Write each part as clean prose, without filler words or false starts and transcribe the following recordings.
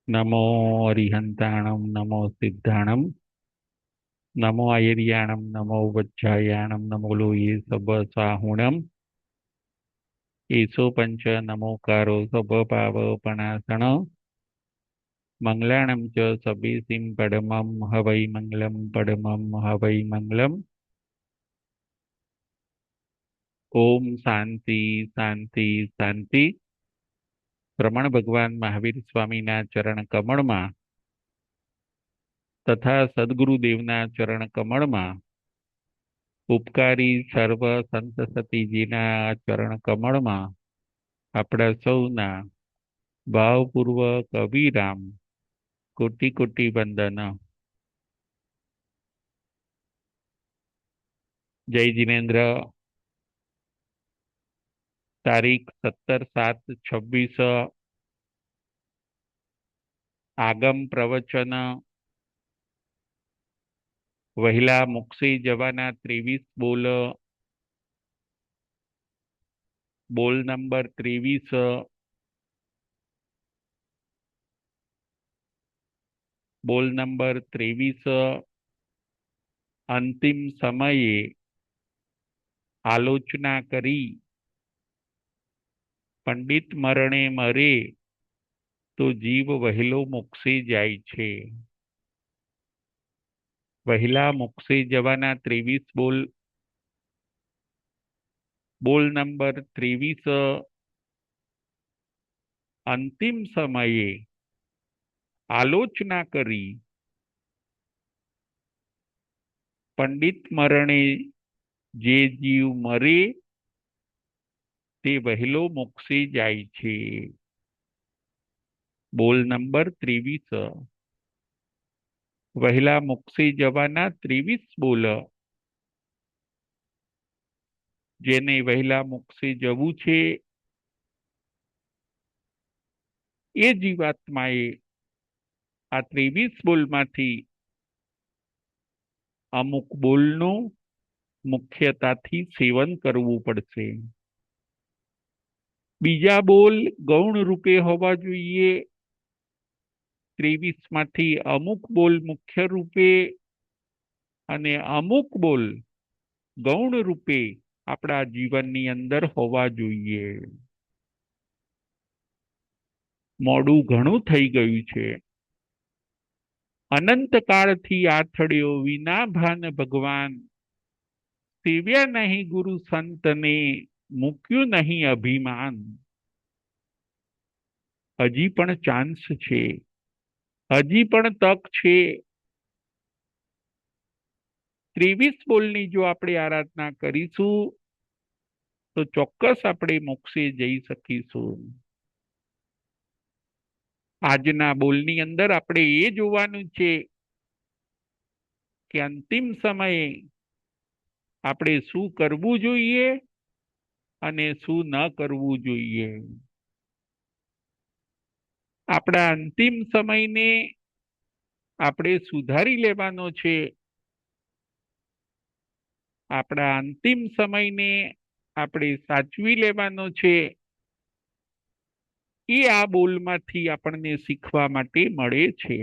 नमो अरिहन्ताणं नमो सिद्धाणं नमो आयर्याणं नमो वज्रायाणं नमो लोये सबसाहुणं एषो पञ्च नमोकारो सबपावपणासण मङ्गलाणं च सबेसिं पडमं हवै मङ्गलं पडमं हवै मङ्गलम्। ओम शांति शांति शांति। रमण भगवान महावीर स्वामीना चरण कमळમાં તથા સદગુરુદેવના ચરણ કમળમાં ઉપકારી સર્વ સંત સતીજીના ચરણ કમળમાં આપણા સૌના ભાવપૂર્વક અવિરામ કોટી કોટી વંદન। જય જીનેન્દ્ર। તારીખ 17/7/26 આગમ પ્રવચન વહેલા મોક્ષે જવાના 23 બોલ। બોલ નંબર 23। બોલ નંબર 23। અંતિમ સમયે આલોચના કરી પંડિત મરણે મરે તો જીવ વહેલો મોક્ષે જાય છે। વહેલા મોક્ષે જવાના 23 બોલ। બોલ નંબર 23। અંતિમ સમયે આલોચના કરી પંડિત મરણે જે જીવ મરે તે વહેલો મોક્ષે જાય છે। બોલ નંબર 23। વહેલા મોક્ષે જવાના 23 બોલ। જેને વહેલા મોક્ષે જવું છે એ જીવાત્માએ આ 23 બોલમાંથી અમુક બોલનું મુખ્યતાથી સેવન કરવું પડશે। બીજા બોલ ગૌણ રૂપે હોવા જોઈએ। 23 માંથી અમુક બોલ મુખ્ય રૂપે અને અમુક બોલ ગૌણ રૂપે આપણા જીવનની અંદર હોવા જોઈએ। મોડું ઘણું થઈ ગયું છે। અનંત કાળથી આથડ્યો વિના ભાન ભગવાન સેવ્યા નહીં ગુરુ સંતને મૂક્યું નહીં અભિમાન। હજી પણ ચાન્સ છે, હજી પણ તક છે। 23 બોલની જો આપણે આરાધના કરીશું તો ચોક્કસ આપણે મોક્ષે જઈ શકીશું। આજના બોલની અંદર આપણે એ જોવાનું છે કે અંતિમ સમયે આપણે શું કરવું જોઈએ અને શું ન કરવું જોઈએ। આપણા અંતિમ સમયને આપણે સુધારી લેવાનો છે। આપણા અંતિમ સમયને આપણે સાચવી લેવાનો છે। એ આ બોલમાંથી આપણને શીખવા માટે મળે છે।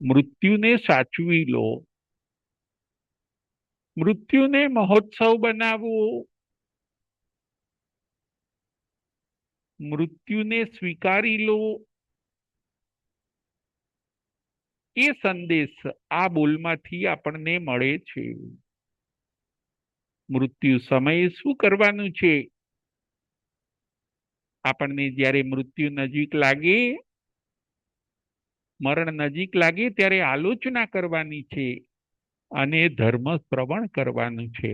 મૃત્યુને સાચવી લો, મૃત્યુને મહોત્સવ બનાવો, મૃત્યુને સ્વીકારી લો। એ સંદેશ આ બોલમાંથી આપણને મળે છે। મૃત્યુ સમયે શું કરવાનું છે? આપણને જ્યારે મૃત્યુ નજીક લાગે, મરણ નજીક લાગે ત્યારે આલોચના કરવાની છે અને ધર્મ શ્રવણ કરવાનું છે।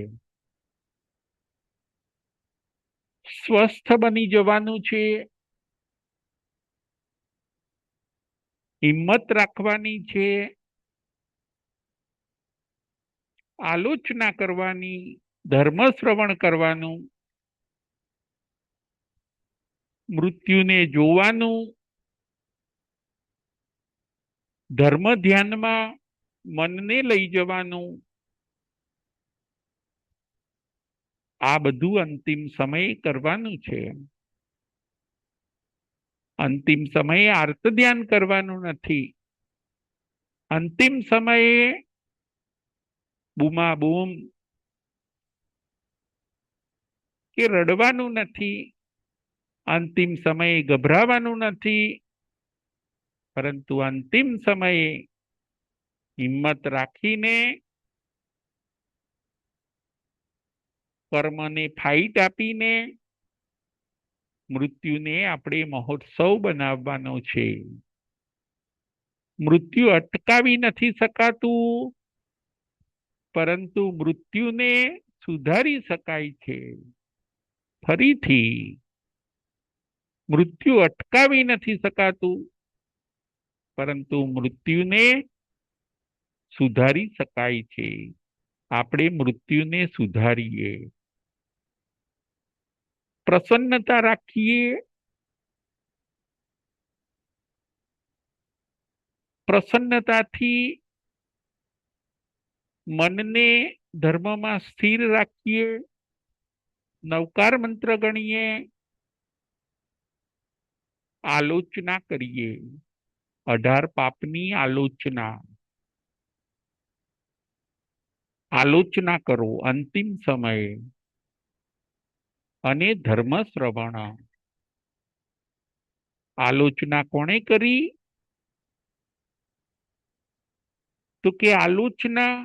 સ્વસ્થ બની જવાનું છે, હિંમત રાખવાની છે, આલોચના કરવાની, ધર્મ શ્રવણ કરવાનું, મૃત્યુને જોવાનું, ધર્મ ધ્યાનમાં મનને લઈ જવાનું। આ બધું અંતિમ સમયે કરવાનું છે। અંતિમ સમયે આર્ત ધ્યાન કરવાનું નથી. અંતિમ સમયે બૂમા બૂમ કે રડવાનું નથી. અંતિમ સમયે ગભરાવાનું નથી. પરંતુ અંતિમ સમયે હિંમત રાખીને કર્મને ફાઇટ આપીને મૃત્યુને આપણે મહોત્સવ બનાવવાનો છે. મૃત્યુ અટકાવી નથી શકાતું, પરંતુ મૃત્યુને સુધારી શકાય છે. ફરીથી, મૃત્યુ અટકાવી નથી શકાતું, પરંતુ મૃત્યુને સુધારી શકાય છે. આપણે મૃત્યુને સુધારીએ, પ્રસન્નતા રાખીએ, પ્રસન્નતાથી મનને ધર્મમાં સ્થિર રાખીએ, નવકાર મંત્ર ગણીએ, આલોચના કરીએ. 18 પાપની આલોચના. આલોચના કરો અંતિમ સમયે અને ધર્મ શ્રવણ. આલોચના કોણે કરી? તો કે આલોચના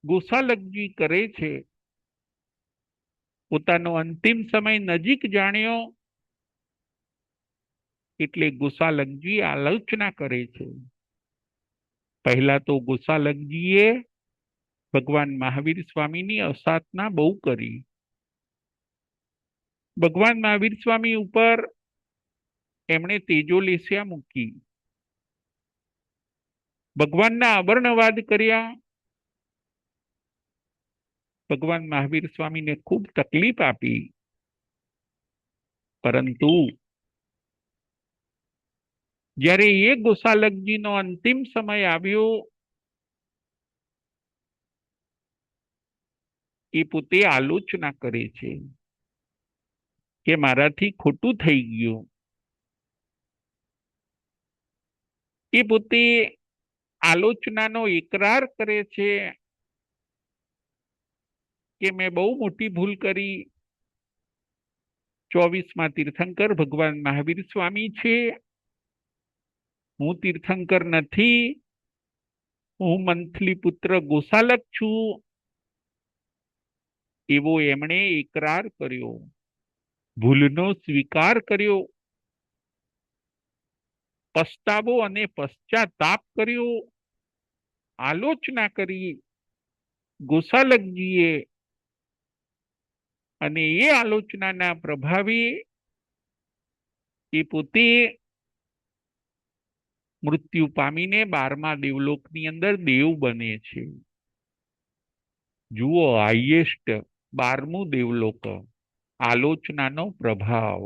ગોસાલકજી કરે છે. પોતાનો અંતિમ સમય નજીક જાણ્યો એટલે ગોસાલકજી આલોચના કરે છે. પહેલા તો ગોસાલકજીએ ભગવાન મહાવીર સ્વામીની અસાધના બહુ કરી. ભગવાન મહાવીર સ્વામી ઉપર એમણે તેજોલેસ્યા મૂકી, ભગવાનના અવર્ણવાદ કર્યા. ભગવાન મહાવીર સ્વામીને ખૂબ તકલીફ આપી. પરંતુ જ્યારે એ ગોસાલકજીનો અંતિમ સમય આવ્યો, એ પોતે આલોચના કરે છે કે મારાથી ખોટું થઈ ગયું. એ પોતે આલોચનાનો એકરાર કરે છે કે મેં બહુ મોટી ભૂલ કરી. 24માં તીર્થંકર ભગવાન મહાવીર સ્વામી છે, હું તીર્થંકર નથી. હું મંથલી પુત્ર ગોસાલક છું, એવો એમણે એકરાર કર્યો, ભૂલનો સ્વીકાર કર્યો, પસ્તાવો અને પશ્ચાતાપ કર્યો, આલોચના કરી ગોસાલકજીએ. અને એ આલોચનાના પ્રભાવે એ પોતે મૃત્યુ પામીને 12મા દેવલોકની અંદર દેવ બને છે. જુઓ, હાઈએસ્ટ 12મું દેવલોક. આલોચનાનો પ્રભાવ,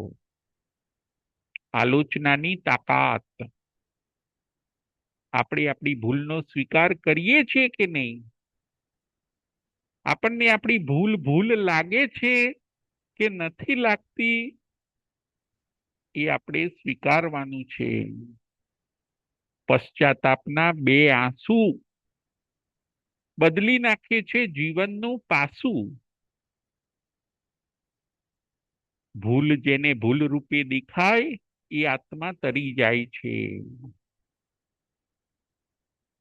આલોચનાની તાકાત. આપણે આપણી ભૂલનો સ્વીકાર કરીએ છીએ કે નહીં? આપણને આપણી ભૂલ ભૂલ લાગે છે કે નથી લાગતી? એ આપણે સ્વીકારવાનું છે. પશ્ચાતાપના 2 આંસુ બદલી નાખે છે જીવનનું પાસું. ભૂલ જેને ભૂલ રૂપે દેખાય એ આત્મા તરી જાય છે.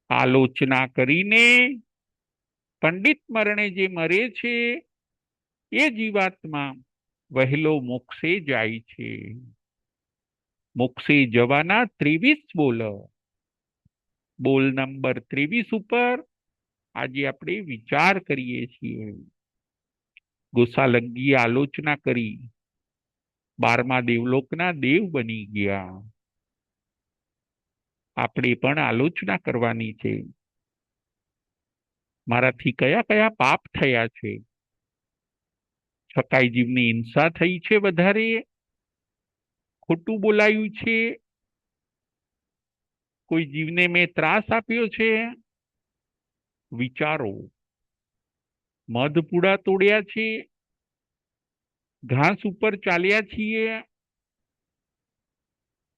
આલોચના કરીને પંડિત મરણે જે મરે છે એ જીવાત્મા વહેલો મોક્ષે જાય છે. મોક્ષે જવાના 23 બોલ. બોલ નંબર 23 ઉપર આજે આપણે વિચાર કરીએ છીએ. ગોસાલકજીએ આલોચના કરી, 12મા દેવલોકના દેવ બની ગયા. આપણે પણ આલોચના કરવાની છે. મારાથી કયા કયા પાપ થયા છે? છકાઈ જીવની હિંસા થઈ છે, વધારે ખોટું બોલાયું છે, કોઈ જીવને મેં ત્રાસ આપ્યો છે. વિચારો. મધપુડા તોડ્યા છે, ઘાસ ઉપર ચાલ્યા છીએ,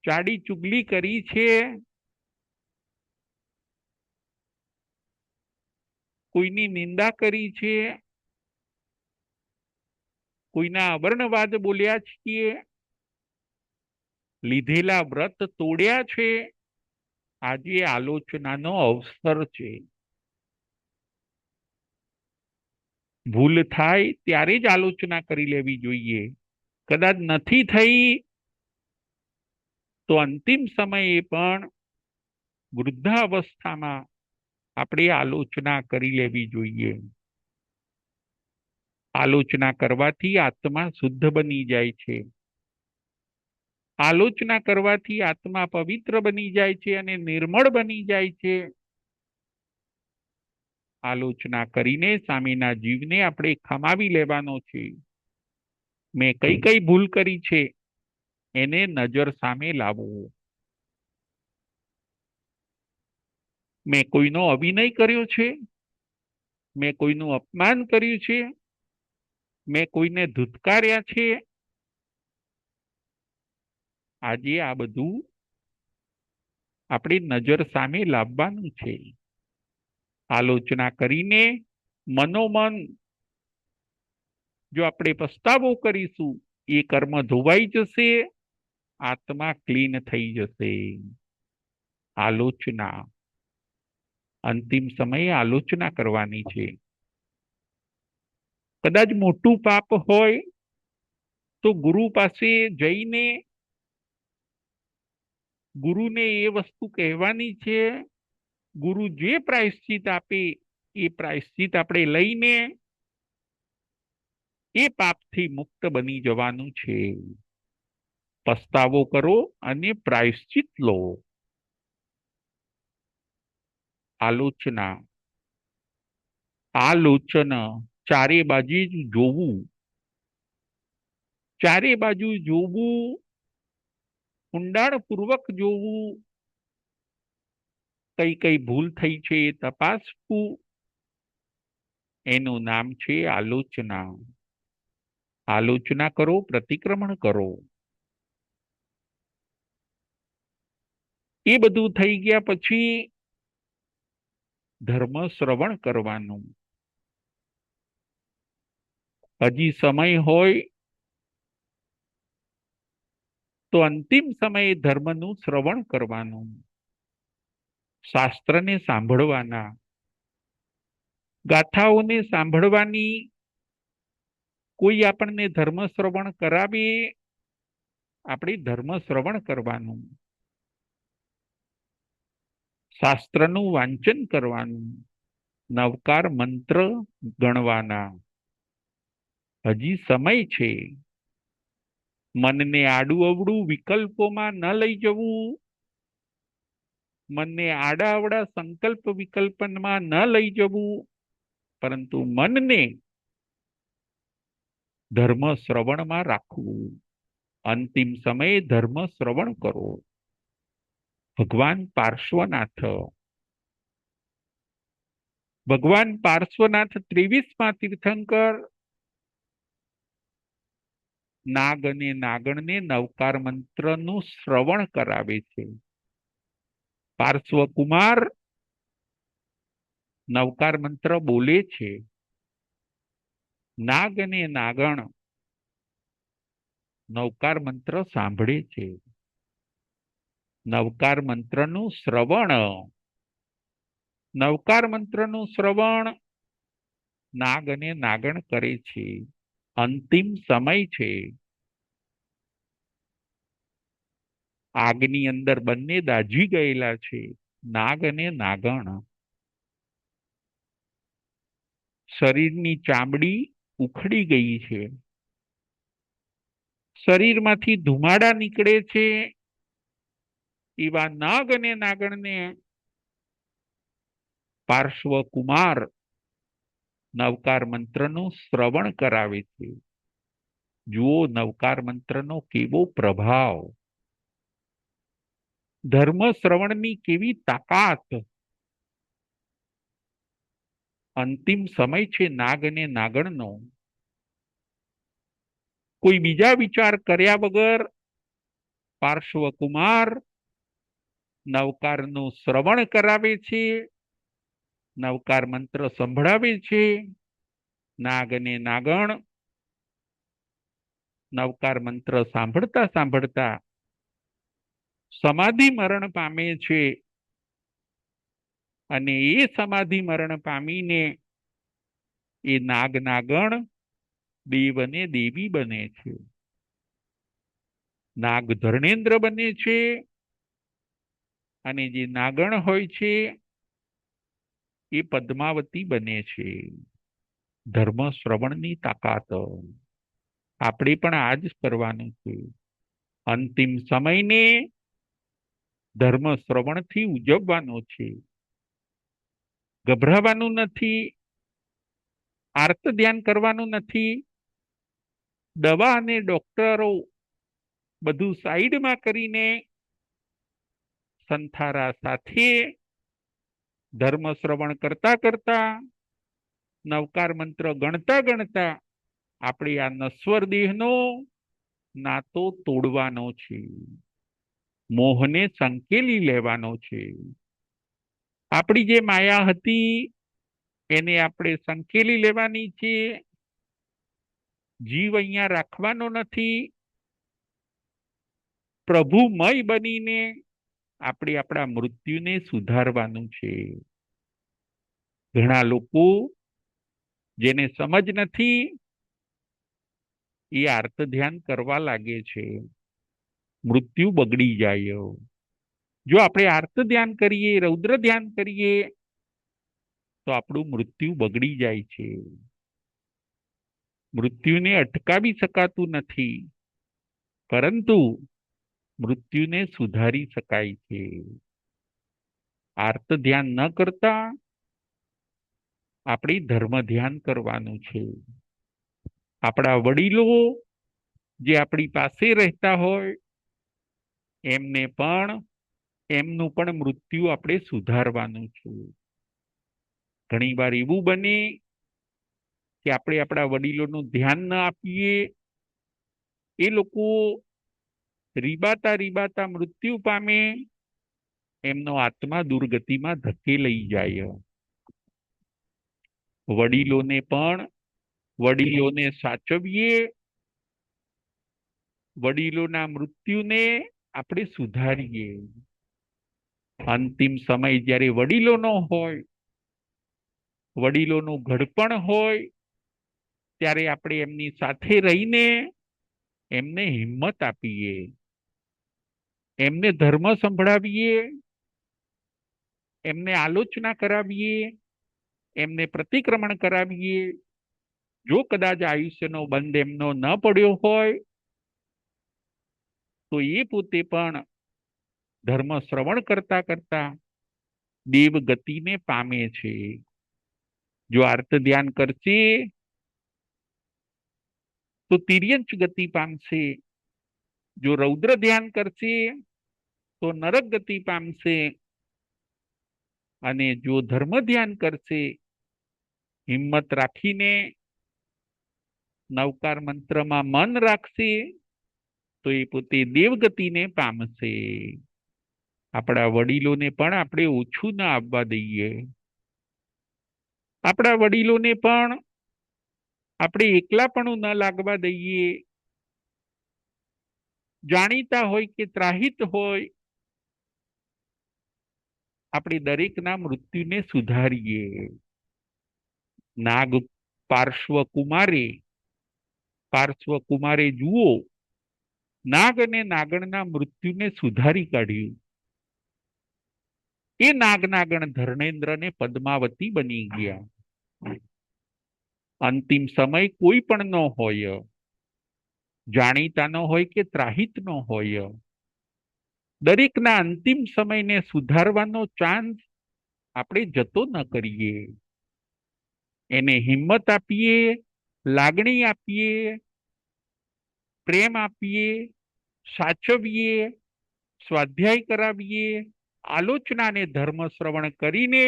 ચાડી ચુગલી કરી છે, કોઈની નિંદા કરી છે, કોઈના અવર્ણવાદ બોલ્યા છીએ, લીધેલા વ્રત તોડ્યા છે, આજે આલોચનાનો અવસર છે. ભૂલ થાય ત્યારે જ આલોચના કરી લેવી જોઈએ. કદાચ નથી થઈ તો અંતિમ સમયે પણ વૃદ્ધાવસ્થામાં આપણે આલોચના કરી લેવી જોઈએ. આલોચના કરવાથી આત્મા શુદ્ધ બની જાય છે. આલોચના કરવાથી આત્મા પવિત્ર બની જાય છે અને નિર્મળ બની જાય છે. આલોચના કરીને સામેના જીવને આપણે ખમાવી લેવાનો છે. મેં કઈ કઈ ભૂલ કરી છે એને નજર સામે લાવવો. મેં કોઈનો અભિનય કર્યો છે, મેં કોઈનું અપમાન કર્યું છે, મેં કોઈને ધુતકાર્યા છે. આજે આ બધું આપણે નજર સામે લાવવાનું છે. આલોચના કરીને મનોમન જો આપણે પસ્તાવો કરીશું, એ કર્મ ધોવાઈ જશે, આત્મા ક્લીન થઈ જશે. આલોચના, અંતિમ સમયે આલોચના કરવાની છે. કદાચ મોટું પાપ હોય તો ગુરુ પાસે જઈને ગુરુને એ વસ્તુ કહેવાની છે. ગુરુ જે પ્રાયશ્ચિત આપે એ પ્રાયશ્ચિત આપણે લઈને એ પાપથી મુક્ત બની જવાનું છે. પસ્તાવો કરો અને પ્રાયશ્ચિત લો. આલોચના, આલોચન, ચારે બાજુ જોવું, ચારે બાજુ જોવું, ઊંડાણપૂર્વક જોવું, કઈ કઈ ભૂલ થઈ છે એ તપાસવું, એનું નામ છે આલોચના. આલોચના કરો, પ્રતિક્રમણ કરો. એ બધું થઈ ગયા પછી ધર્મ શ્રવણ કરવાનું. હજી સમય હોય તો અંતિમ સમયે ધર્મનું શ્રવણ કરવાનું. શાસ્ત્રને સાંભળવાના, ગાથાઓને સાંભળવાની. કોઈ આપણને ધર્મ શ્રવણ કરાવે, આપણે ધર્મ શ્રવણ કરવાનું. શાસ્ત્રનું વાંચન કરવાનું, નવકાર મંત્ર ગણવાના. હજી સમય છે. મનને આડું અવડું વિકલ્પોમાં ન લઈ જવું, મનને આડા અવડા સંકલ્પ વિકલ્પમાં ન લઈ જવું, પરંતુ મનને ધર્મ શ્રવણમાં રાખવું. અંતિમ સમયે ધર્મ શ્રવણ કરો. ભગવાન પાર્શ્વનાથ, ભગવાન પાર્શ્વનાથ 23મા તીર્થંકર નાગ અને નાગણને નવકાર મંત્રનું શ્રવણ કરાવે છે. પાર્શ્વકુમાર નવકાર મંત્ર બોલે છે. નાગ અને નાગણ નવકાર મંત્ર સાંભળે છે. નવકાર મંત્રનું શ્રવણ, નવકાર મંત્રનું શ્રવણ નાગ અને નાગણ કરે છે. અંતિમ સમય છે. આગની અંદર બંને દાઝી ગયેલા છે, નાગ અને નાગણ. શરીરની ચામડી ઉખડી ગઈ છે, શરીરમાંથી ધુમાડા નીકળે છે. એવા નાગ અને નાગણને પાર્શ્વકુમાર નવકાર મંત્રનું શ્રવણ કરાવે છે. જુઓ નવકાર મંત્રનો કેવો પ્રભાવ, ધર્મ શ્રવણની કેવી તાકાત. અંતિમ સમય છે નાગ અને નાગણનો. કોઈ બીજા વિચાર કર્યા વગર પાર્શ્વકુમાર નવકારનું શ્રવણ કરાવે છે, નવકાર મંત્ર સંભળાવે છે. નાગ અને નાગણ નવકાર મંત્ર સાંભળતા સાંભળતા સમાધિ મરણ પામે છે અને એ સમાધિ મરણ પામીને એ નાગ નાગણ દેવ અને દેવી બને છે. નાગ ધર્ણેન્દ્ર બને છે અને જે નાગણ હોય છે એ પદ્માવતી બને છે. ધર્મ શ્રવણની તાકાત આપણે પણ આ જ કરવાનું છે. અંતિમ સમયને ધર્મ શ્રવણથી ઉજવવાનો છે. ગભરાવાનું નથી, આર્ત ધ્યાન કરવાનું નથી. દવા અને ડોક્ટરો બધું સાઈડમાં કરીને સંથારા સાથે ધર્મ શ્રવણ કરતા કરતા નવકાર મંત્ર ગણતા ગણતા આપણે આ નશ્વર દેહનો નાતો તોડવાનો છે, મોહને સંકેલી લેવાનો છે. આપણી જે માયા હતી એને આપણે સંકેલી લેવાની છે. જીવ અહીંયા રાખવાનો નથી. પ્રભુમય બનીને આપણે આપણા મૃત્યુને સુધારવાનું છે. ઘણા લોકો જેને સમજ નથી એ આર્ત ધ્યાન કરવા લાગે છે, મૃત્યુ બગડી જાય. જો આપણે આર્ત ધ્યાન કરીએ, રૌદ્ર ધ્યાન કરીએ તો આપણું મૃત્યુ બગડી જાય છે. મૃત્યુને અટકાવી શકાતું નથી, પરંતુ મૃત્યુને સુધારી શકાય છે. આર્ત ધ્યાન ન કરતા આપણે ધર્મ ધ્યાન કરવાનું છે. આપણા વડીલો જે આપણી પાસે રહેતા હોય એમને પણ એમનું પણ મૃત્યુ આપણે સુધારવાનું છે. ઘણી વાર એવું બને કે આપણે આપણા વડીલોનું ધ્યાન ન આપીએ, એ લોકો રીબાતા રીબાતા મૃત્યુ પામે, એમનો આત્મા દુર્ગતિમાં ધકેલાઈ જાય. વડીલોને સાચવીએ, વડીલોના મૃત્યુને આપણે સુધારીએ. અંતિમ સમય જ્યારે વડીલોનો હોય, વડીલોનું ઘડપણ હોય, ત્યારે આપણે એમની સાથે રહીને એમને હિંમત આપીએ, એમને ધર્મ સંભળાવીએ, એમને આલોચના કરાવીએ, એમને પ્રતિક્રમણ કરાવીએ. જો કદાચ આયુષ્યનો બંધ એમનો ન પડ્યો હોય તો એ પોતે પણ ધર્મ શ્રવણ કરતા કરતા દેવ ગતિને પામે છે. જો આર્ત ધ્યાન કરશે તો તિર્યંચ ગતિ પામશે. જો રૌદ્ર ધ્યાન કરશે તો નરક ગતિ પામશે. અને જો ધર્મ ધ્યાન કરશે, હિંમત રાખીને નવકાર મંત્રમાં મન રાખશે, તો એ પોતે દેવગતિને પામશે. આપણા વડીલોને પણ આપણે ઓછું ના આવવા દઈએ. આપણા વડીલોને પણ આપણે એકલાપણું ન લાગવા દઈએ. જાણીતા હોય કે ત્રાહિત હોય, આપણે દરેકના મૃત્યુને સુધારીએ. નાગ પાર્શ્વકુમારે જુઓ, નાગ અને નાગણના મૃત્યુને સુધારી કાઢ્યું. એ નાગ નાગણ ધર્ણેન્દ્ર ને પદ્માવતી બની ગયા. અંતિમ સમય કોઈ પણ ન હોય, જાણીતા ન હોય કે ત્રાહિત ન હોય, દરેકના અંતિમ સમયને સુધારવાનો ચાન્સ આપણે જતો ન કરીએ. એને હિંમત આપીએ, લાગણી આપીએ, પ્રેમ આપીએ, સાચવીએ, સ્વાધ્યાય કરાવીએ, આલોચનાને ધર્મ શ્રવણ કરીને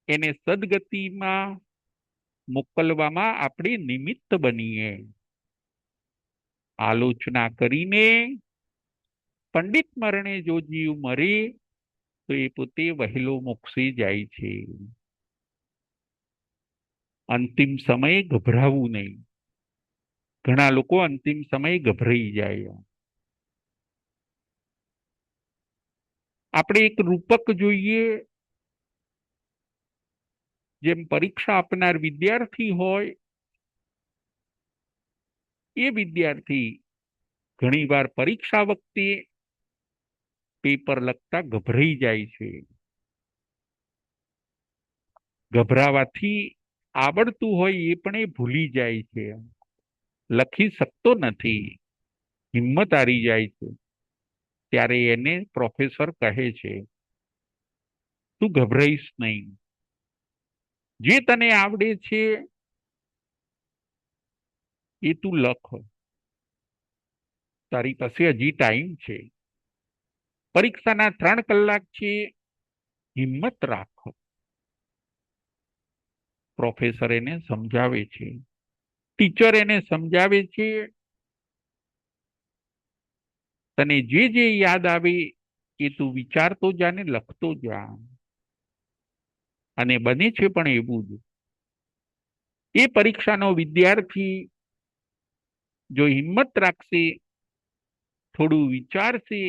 એને સદગતિમાં મોકલવામાં આપણે નિમિત્ત બનીએ. આલોચના કરીને પંડિત મરણે જો જીવ મરે તો એ પોતે વહેલો મોક્ષે જાય છે. અંતિમ સમયે ગભરાવું નહીં. ઘણા લોકો અંતિમ સમયે ગભરાઈ જાય. આપણે એક રૂપક જોઈએ. જેમ પરીક્ષા આપનાર વિદ્યાર્થી હોય, એ વિદ્યાર્થી ઘણીવાર પરીક્ષા વખતે પેપર લખતા ગભરાઈ જાય છે. ગભરાવાથી આવડતું હોય એ પણ એ ભૂલી જાય છે, લખી શકતો નથી, હિંમત હારી જાય છે. ત્યારે એને પ્રોફેસર કહે છે, તું ગભરાઈશ નહીં, જે તને આવડે છે એ તું લખ, તારી પાસે હજી ટાઈમ છે, પરીક્ષાના 3 કલાક છે, હિંમત રાખ. પ્રોફેસર એને સમજાવે છે, ટીચર એને સમજાવે છે, તને જે જે યાદ આવે એ તું વિચારતો જા ને લખતો જા. અને બને છે પણ એવું જ. એ પરીક્ષાનો વિદ્યાર્થી જો હિંમત રાખશે, થોડું વિચારશે,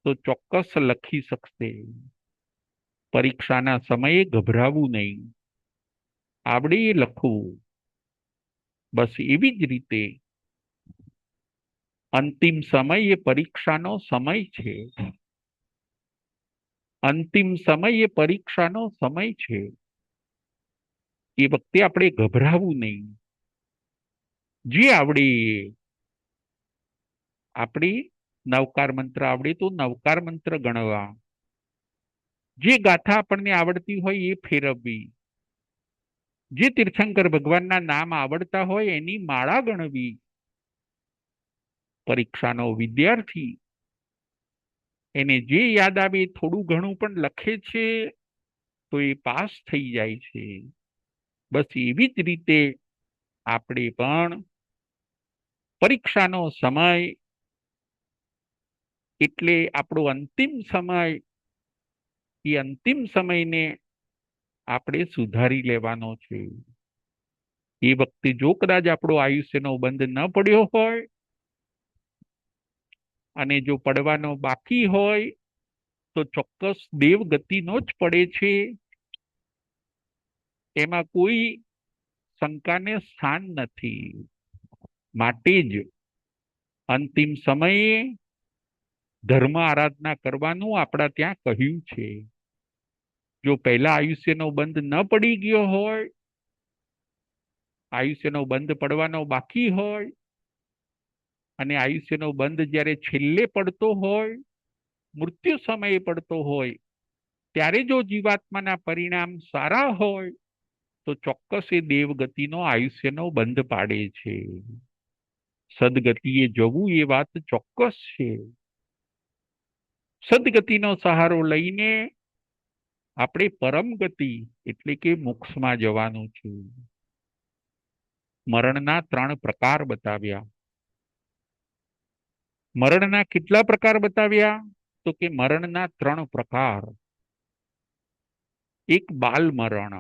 તો ચોક્કસ લખી શકશે. પરીક્ષાના સમયે ગભરાવું નહીં, આવડે એ લખવું. બસ એવી જ રીતે અંતિમ સમય એ પરીક્ષાનો સમય છે. અંતિમ સમય એ પરીક્ષાનો સમય છે. એ વખતે આપણે ગભરાવું નહીં. જે આવડે આપણે નવકાર મંત્ર આવડે તો નવકાર મંત્ર ગણવા, જે ગાથા આપણને આવડતી હોય એ ફેરવવી, જે તીર્થંકર ભગવાનના નામ આવડતા હોય એની માળા ગણવી. પરીક્ષાનો વિદ્યાર્થી એને જે યાદ આવે થોડું ઘણું પણ લખે છે તો એ પાસ થઈ જાય છે. બસ એવી જ રીતે આપણે પણ પરીક્ષાનો સમય એટલે આપણો અંતિમ સમય, એ અંતિમ સમયને આપણે સુધારી લેવાનો છે. એ વખતે જો કદાચ આપણો આયુષ્યનો બંધ ન પડ્યો હોય અને જો પડવાનો બાકી હોય તો ચોક્કસ દેવગતિનો જ પડે છે. એમાં કોઈ શંકાને સ્થાન નથી. માટે જ અંતિમ સમયે ધર્મ આરાધના કરવાનું આપણા ત્યાં કહ્યું છે. જો પહેલા આયુષ્યનો બંધ ન પડી ગયો હોય, આયુષ્યનો બંધ પડવાનો બાકી હોય, અને આયુષ્યનો બંધ જ્યારે છેલ્લે પડતો હોય, મૃત્યુ સમયે પડતો હોય, ત્યારે જો જીવાત્માના પરિણામ સારા હોય તો ચોક્કસ એ દેવગતિનો આયુષ્યનો બંધ પાડે છે. સદગતિએ જવું એ વાત ચોક્કસ છે. સદગતિનો સહારો લઈને આપણે પરમ ગતિ એટલે કે મોક્ષમાં જવાનું છે. મરણના 3 પ્રકાર બતાવ્યા. મરણના કેટલા પ્રકાર બતાવ્યા? તો કે મરણના 3 પ્રકાર. એક બાલ મરણ,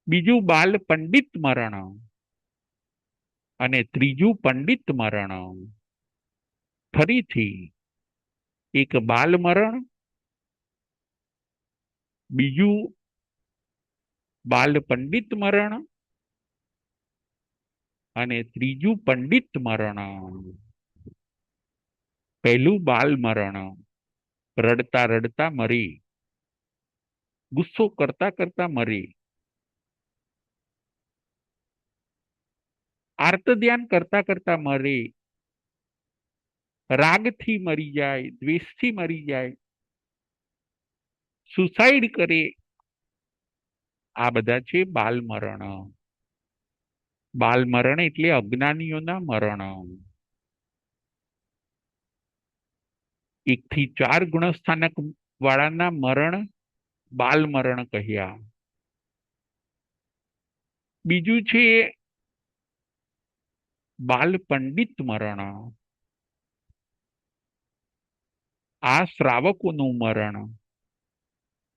બીજું બાલ પંડિત મરણ, અને ત્રીજું પંડિત મરણ. ફરીથી, એક બાલ મરણ, બીજું બાલ પંડિત મરણ, અને ત્રીજું પંડિત મરણ. પહેલું બાલ મરણ, રડતા રડતા મરે, ગુસ્સો કરતા કરતા મરે, આર્ત ધ્યાન કરતા કરતા મરે, રાગથી મરી જાય, દ્વેષથી મરી જાય, સુસાઇડ કરે. આ બધા છે બાલ મરણ. બાલ મરણ એટલે અજ્ઞાનીઓના મરણ. 1 થી 4 ગુણસ્થાનક વાળાના મરણ બાલ મરણ કહ્યા. બીજું છે બાલ પંડિત મરણ, આ શ્રાવકોનું મરણ,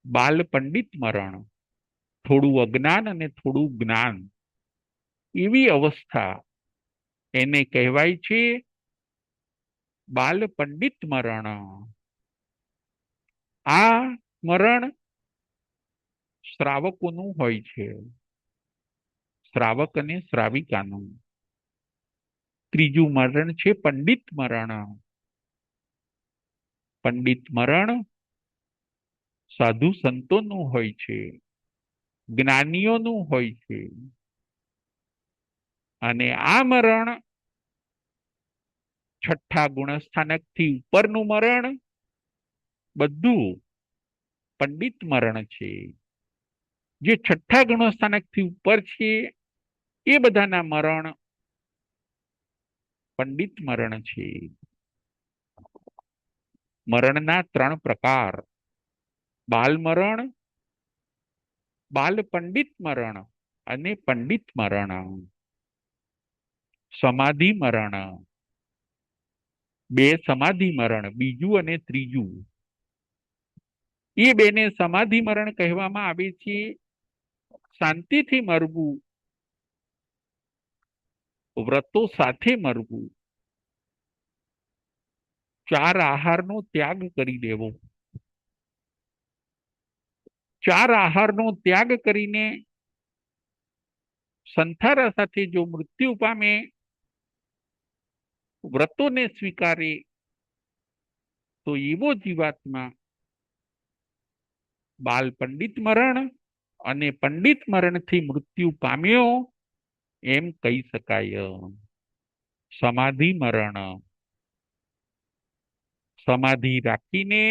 બાલ પંડિત મરણ, થોડું અજ્ઞાન અને થોડું જ્ઞાન, એવી અવસ્થા એને કહેવાય છે બાલ પંડિત મરણ. આ મરણ શ્રાવકોનું હોય છે, શ્રાવક અને શ્રાવિકાનું. ત્રીજું મરણ છે પંડિત મરણ. પંડિત મરણ સાધુ સંતોનું હોય છે, જ્ઞાનીઓનું હોય છે. અને આ મરણ છઠ્ઠા ગુણસ્થાનકથી ઉપરનું મરણ બધું પંડિત મરણ છે. જે છઠ્ઠા ગુણસ્થાનકથી ઉપર છે એ બધાના મરણ પંડિત મરણ છે. મરણના ત્રણ પ્રકાર: બાલ મરણ, બાલ પંડિત મરણ અને પંડિત મરણ. સમાધિ મરણ, બે સમાધિ મરણ, બીજું અને ત્રીજું. એ બેને સમાધિ મરણ કહેવામાં આવે છે. શાંતિથી મરવું, વ્રતો સાથે મરવું, ચાર આહારનો ત્યાગ કરી દેવો. ચાર આહારનો ત્યાગ કરીને સંસારા સાથે જો મૃત્યુ પામે, વ્રતોને સ્વીકારે, તો એવો જીવાત્મા બાલ પંડિત મરણ અને પંડિત મરણથી મૃત્યુ પામ્યો એમ કહી શકાય. સમાધિ મરણ, સમાધિ રાખીને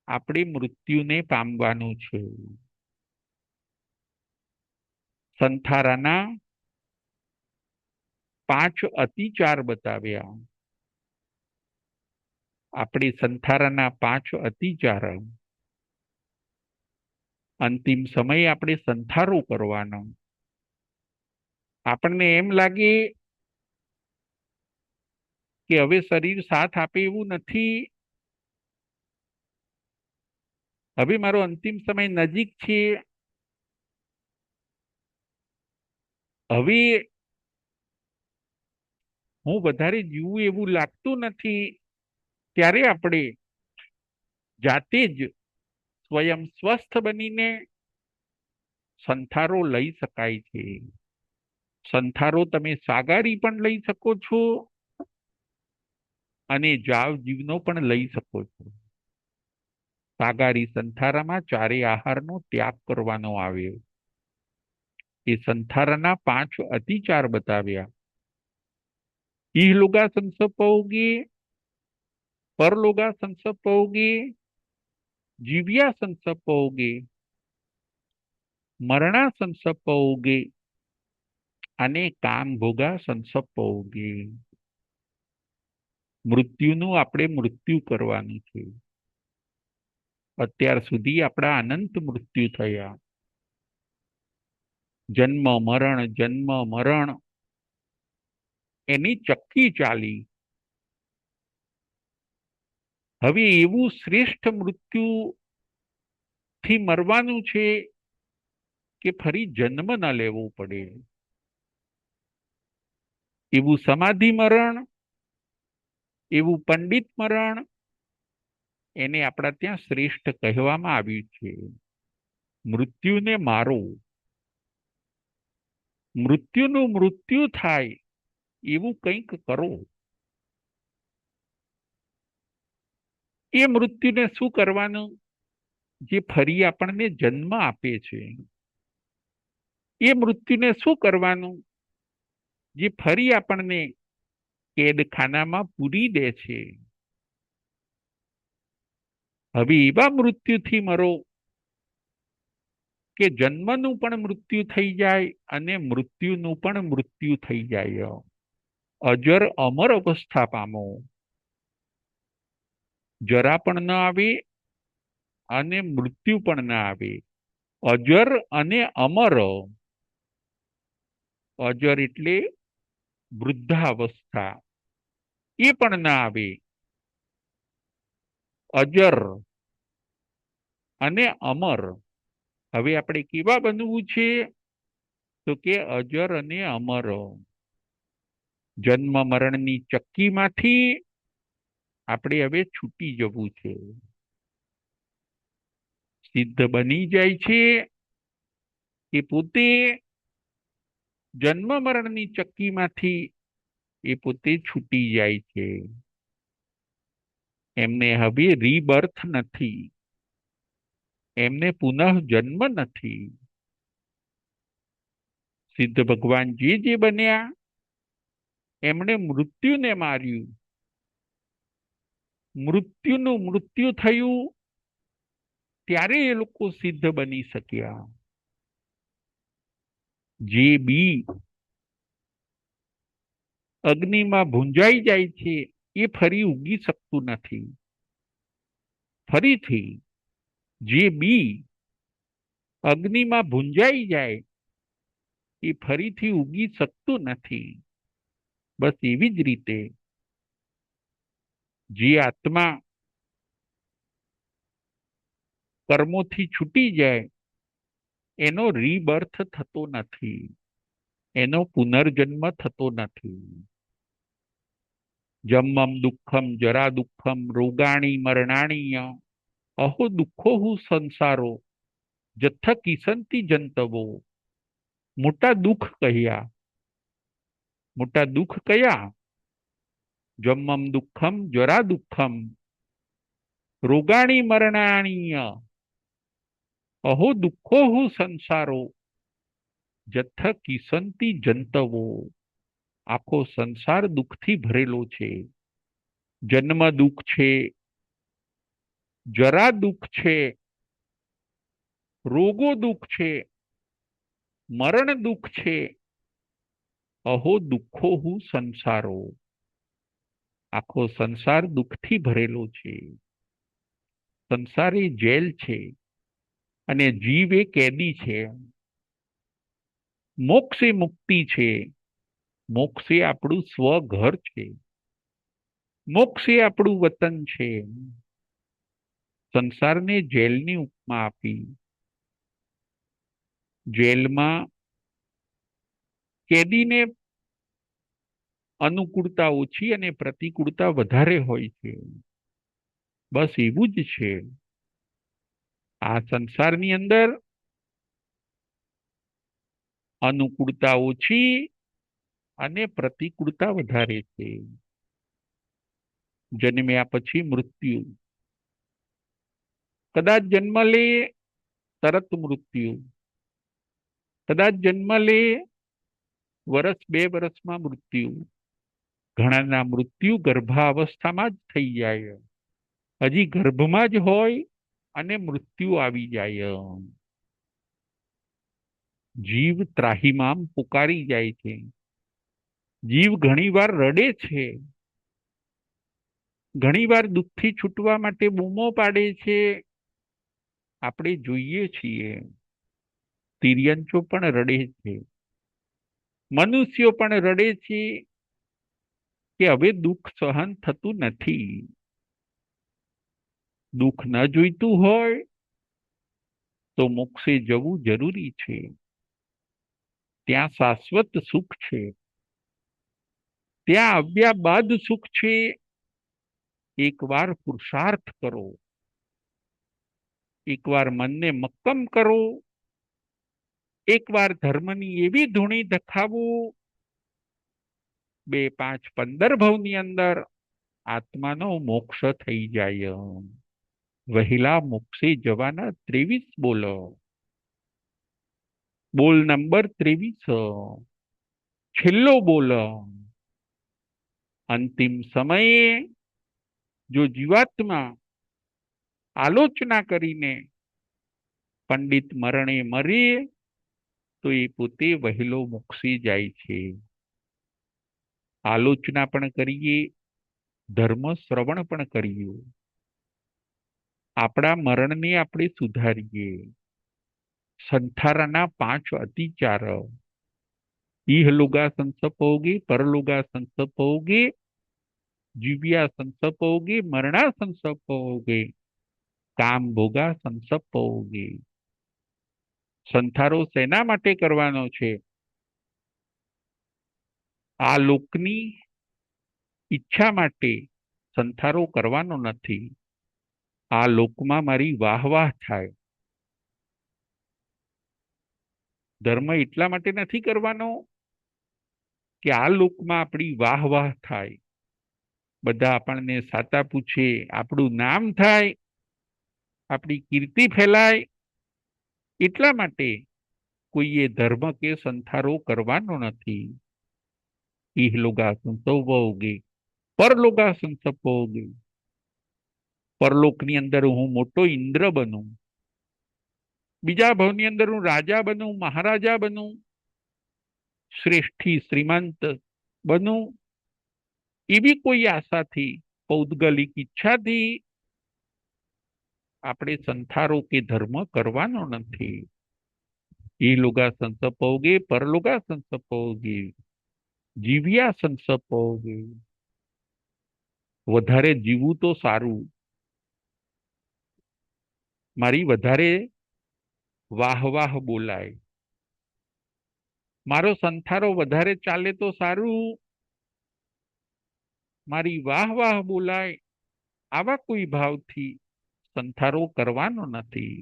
આપણે મૃત્યુને પામવાનું છે. સંથારાના 5 અતિચાર બતાવ્યા. આપણે સંથારાના 5 અતિચાર, અંતિમ સમયે આપણે સંથારો કરવાનો. આપણને એમ લાગે કે હવે શરીર સાથ આપે એવું નથી, હવે મારો અંતિમ સમય નજીક છે, હવે હું વધારે જીવું એવું લાગતું નથી, ત્યારે આપણે જાતે જ સ્વયં સ્વસ્થ બનીને સંથારો લઈ શકાય છે. સંથારો તમે સાગારી પણ લઈ શકો છો અને જાવ જીવનો પણ લઈ શકો છો. સાગારી સંથારામાં ચારે આહારનો ત્યાગ કરવાનો આવે. એ સંથારાના 5 અતિચાર બતાવ્યા. ઇહલોગા સંસર્પોગે, પરલોગા સંસર્પોગે, જીવ્યા સંસર્પોગે, મરણા સંસર્પોગે અને કામ ભોગા સંસર્પોગે. મૃત્યુનું આપણે મૃત્યુ કરવાનું છે. અત્યાર સુધી આપણા અનંત મૃત્યુ થયા. જન્મ મરણ, જન્મ મરણ એની ચક્કી ચાલી. હવે એવું શ્રેષ્ઠ મૃત્યુ થી મરવાનું છે કે ફરી જન્મ ન લેવો પડે. એવું સમાધિ મરણ, એવું પંડિત મરણ એને આપણા ત્યાં શ્રેષ્ઠ કહેવામાં આવ્યું છે. મૃત્યુને મારો, મૃત્યુનું મૃત્યુ થાય એવું કંઈક કરો. એ મૃત્યુને શું કરવાનું? જે ફરી આપણને જન્મ આપે છે. એ મૃત્યુને શું કરવાનું? જે ફરી આપણને કેદખાનામાં પૂરી દે છે. હવે એવા મૃત્યુથી મરો કે જન્મનું પણ મૃત્યુ થઈ જાય અને મૃત્યુનું પણ મૃત્યુ થઈ જાય. અજર અમર અવસ્થા પામો. જરા પણ ન આવે અને મૃત્યુ પણ ન આવે. અજર અને અમર. અજર એટલે વૃદ્ધાવસ્થા એ પણ ના આવે. અજર અને અમર. હવે આપણે કેવા બનવું છે? તો કે અજર અને અમર. જન્મ મરણની ચક્કીમાંથી આપણે હવે છૂટી જવું છે. સિદ્ધ બની જાય છે એ પોતે જન્મ મરણની ચક્કીમાંથી એ પોતે છૂટી જાય છે. એમને હવે રીબર્થ નથી, એમને પુનઃ જન્મ નથી. સિદ્ધ ભગવાન જે બન્યા એમણે મૃત્યુને માર્યું. મૃત્યુનું મૃત્યુ થયું ત્યારે એ લોકો સિદ્ધ બની શક્યા. જે બી અગ્નિમાં ભૂંજાઈ જાય છે એ ફરી ઉગી શકતું નથી. ફરીથી જે બી અગ્નિમાં ભૂંજાઈ જાય એ ફરીથી ઉગી શકતું નથી. બસ એવી જ રીતે જે આત્મા કર્મોથી છૂટી જાય એનો રીબર્થ થતો નથી, એનો પુનર્જન્મ થતો નથી. જન્મમ દુઃખમ જરા દુઃખમ રોગાણી મરણાણીય અહો દુઃખો હું સંસારો જથ્થ કિસંતી જંતવો. મોટા દુઃખ કહ્યા. મોટા દુઃખ કયા? જન્મમ દુઃખમ જરા દુઃખમ રોગાણી મરણાણીય અહો દુઃખો હું સંસારો જથ્થ કિસંતી જંતવો. આખો સંસાર દુઃખથી ભરેલો છે. જન્મ દુઃખ છે, જરા દુઃખ છે, રોગો દુઃખ છે, મરણ દુઃખ છે. અહો દુઃખો હું સંસારો. આખો સંસાર દુઃખથી ભરેલો છે. સંસાર એ જેલ છે અને જીવ એ કેદી છે. મોક્ષ એ મુક્તિ છે. મોક્ષ એ આપણું સ્વઘર છે. મોક્ષ એ આપણું વતન છે. સંસારને જેલની ઉપમા આપી. જેલમાં કેદીને અનુકૂળતા ઓછી અને પ્રતિકૂળતા વધારે હોય છે. બસ એવું જ છે. આ સંસારની અંદર અનુકૂળતા ઓછી અને પ્રતિકૂળતા વધારે છે. જન્મ્યા પછી મૃત્યુ. કદાચ જન્મ લે તરત મૃત્યુ, કદાચ જન્મ લે વર્ષ બે વર્ષમાં મૃત્યુ. ઘણાના મૃત્યુ ગર્ભાવસ્થામાં જ થઈ જાય. હજી ગર્ભમાં જ હોય અને મૃત્યુ આવી જાય. જીવ ત્રાહિમામ પુકારી જાય છે. જીવ ઘણીવાર રડે છે, ઘણીવાર દુઃખથી છૂટવા માટે બૂમો પાડે છે. આપણે જોઈએ છીએ. તિર્યંચો પણ રડે છે, મનુષ્યો પણ રડે છે કે હવે દુઃખ સહન થતું નથી. દુઃખ ન જોઈતું હોય તો મોક્ષે જવું જરૂરી છે. ત્યાં શાશ્વત સુખ છે. ત્યાં આવ્યા બાદ સુખ છે. એકવાર પુરુષાર્થ કરો, એકવાર મનને મક્કમ કરો, એકવાર ધર્મની એવી ધૂણી ધખાવો, 2, 5, 15 ભવની અંદર આત્માનો મોક્ષ થઈ જાય. વહેલા મોક્ષે જવાના 23 બોલો. બોલ નંબર 23, છેલ્લો બોલ. અંતિમ સમયે જો જીવાત્મા આલોચના કરીને પંડિત મરણે મરે તો એ પોતે વહેલો મોક્ષે જાય છે. આલોચના પણ કરીએ, ધર્મ શ્રવણ પણ કરીએ. આપણા મરણને આપણે સુધારીએ. સંસારના 5 અતિચાર इहलोगा संसर्पयोगे परलोगा संसर्पयोगे जीव्या संसर्पयोगे मरणा संसर्पयोगे काम भोगा સંસર્પયોગે। સંથારો શેના માટે કરવાનો છે? આ લોકની ઈચ્છા માટે સંથારો કરવાનો નથી। આ લોકમાં મારી વાહ વાહ થાય। ધર્મ એટલા માટે નથી કરવાનો કે આ લોકમાં આપણી વાહ વાહ થાય, બધા આપણને સાતા પૂછે, આપણું નામ થાય, આપણી કીર્તિ ફેલાય, એટલા માટે કોઈએ ધર્મ કે સંથારો કરવાનો નથી। ઇહલોગા સંસર્પયોગે પરલોગા સંસર્પયોગે। પરલોકની અંદર હું મોટો ઇન્દ્ર બનું, બીજા ભાવની અંદર હું રાજા બનું, મહારાજા બનું, શ્રેષ્ઠી શ્રીમંત બનું, એવી કોઈ આશાથી, પૌદ્ગલિક ઈચ્છાથી આપણે સંથારો કે ધર્મ કરવાનો નથી। એ લોગા સંસર્પયોગે પરલોગા સંસર્પયોગે જીવ્યા સંસર્પયોગે। વધારે જીવવું તો સારું, મારી વધારે વાહ વાહ બોલાય, મારો સંથારો વધારે ચાલે તો સારું, મારી વાહ વાહ બોલાય, આવા કોઈ ભાવથી સંથારો કરવાનો નથી।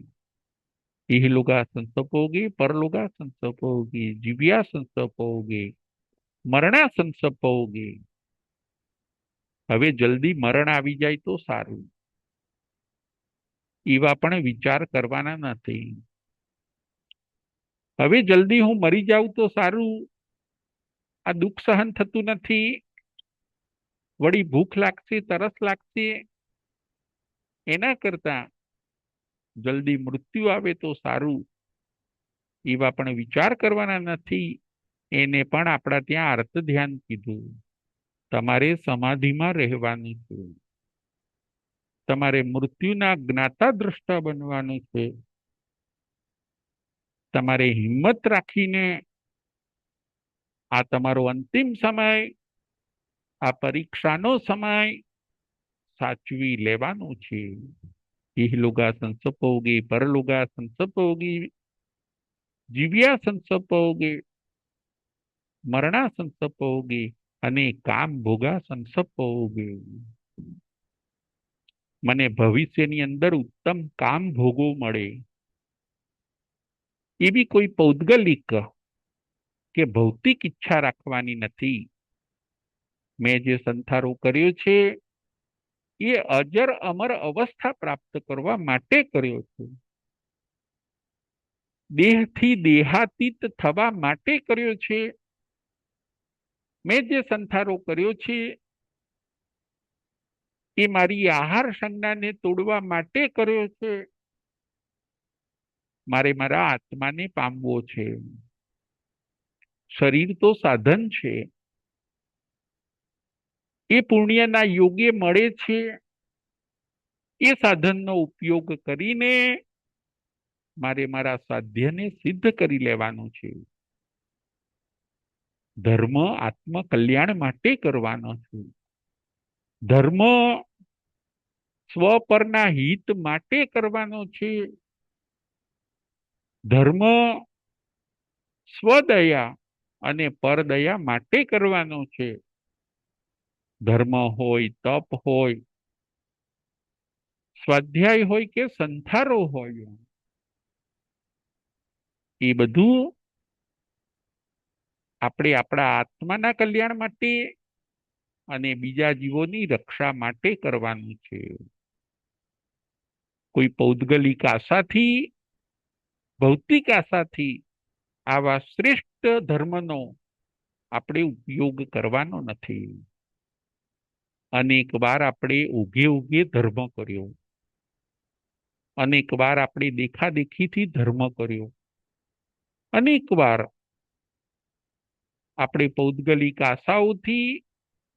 ઇહલોગા સંસર્પયોગે પરલોગા સંસર્પયોગે જીવ્યા સંસર્પયોગે મરણા સંસર્પયોગે। હવે જલ્દી મરણ આવી જાય તો સારું, એવા પણ વિચાર કરવાના નથી। હવે જલ્દી હું મરી જાઉં તો સારું, આ દુઃખ સહન થતું નથી, વળી ભૂખ લાગશે, તરસ લાગશે, એના કરતા જલ્દી મૃત્યુ આવે તો સારું, એવા પણ વિચાર કરવાના નથી। એને પણ આપણા ત્યાં અર્થ ધ્યાન કીધું। તમારે સમાધિમાં રહેવાનું છે, તમારે મૃત્યુના જ્ઞાતા દ્રષ્ટા બનવાનું છે। તમારે હિંમત રાખીને આ તમારો અંતિમ સમય, આ પરીક્ષાનો સમય સાચવી લેવાનું છે। ઇહલોગા સંસર્પયોગે પરલોગા સંસર્પયોગે જીવ્યા સંસર્પયોગે મરણા સંસર્પયોગે અને કામ ભોગા સંસર્પયોગે। મને ભવિષ્યની અંદર ઉત્તમ કામ ભોગો મળે, એવી કોઈ પૌદ્ગલિક કે ભૌતિક ઈચ્છા રાખવાની નથી। મેં જે સંથારો કર્યો છે એ અજર અમર અવસ્થા પ્રાપ્ત કરવા માટે કર્યો છે, દેહથી દેહાતીત થવા માટે કર્યો છે। મેં જે સંથારો કર્યો છે એ મારી આહાર સંજ્ઞાને તોડવા માટે કર્યો છે। મારે મારા આત્માને પામવો છે। શરીર તો સાધન છે, એ પુણ્યના યોગે મળે છે, એ સાધનનો ઉપયોગ કરીને મારે મારા સાધ્યને સિદ્ધ કરી લેવાનું છે। ધર્મ આત્મ કલ્યાણ માટે કરવાનો છે, ધર્મ સ્વ પરના હિત માટે કરવાનો છે, ધર્મ સ્વદયા અને પરદયા માટે કરવાનો છે। ધર્મ હોય, તપ હોય, સ્વાધ્યાય હોય કે સંથારો હોય, એ બધું આપણે આપણા આત્માના કલ્યાણ માટે અને બીજા જીવોની રક્ષા માટે કરવાનું છે। કોઈ પૌદ્ગલિક આશાથી, ભૌતિક આશાથી આવા શ્રેષ્ઠ ધર્મનો આપણે ઉપયોગ કરવાનો નથી। અનેક વાર આપણે ઉઘે ઉઘે ધર્મ કર્યો, અનેક વાર આપણે દેખાદેખીથી ધર્મ કર્યો, અનેક વાર આપણે પૌદ્ગલિક આશાઓથી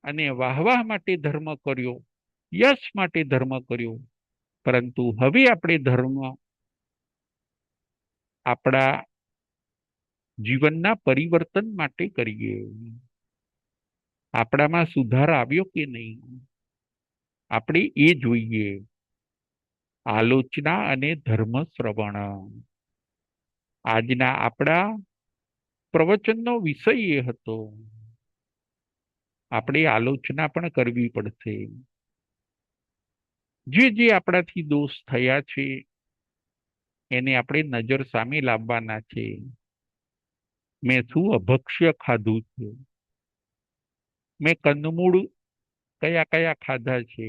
અને વાહવાહ માટે ધર્મ કર્યો, યશ માટે ધર્મ કર્યો, પરંતુ હવે આપણે ધર્મ આપણા જીવનના પરિવર્તન માટે કરીએ. આપણામાં સુધાર આવ્યો કે નહીં, આપણે એ જોઈએ. આલોચના અને ધર્મ શ્રવણ આજના આપણા પ્રવચનનો વિષય એ હતો. આપણે આલોચના પણ કરવી પડશે. જે આપણાથી દોષ થયા છે એને આપણે નજર સામે લાવવાના છે. મેં શું અભક્ષ્ય ખાધું છે, મેં કંદમૂળ કયા કયા ખાધા છે,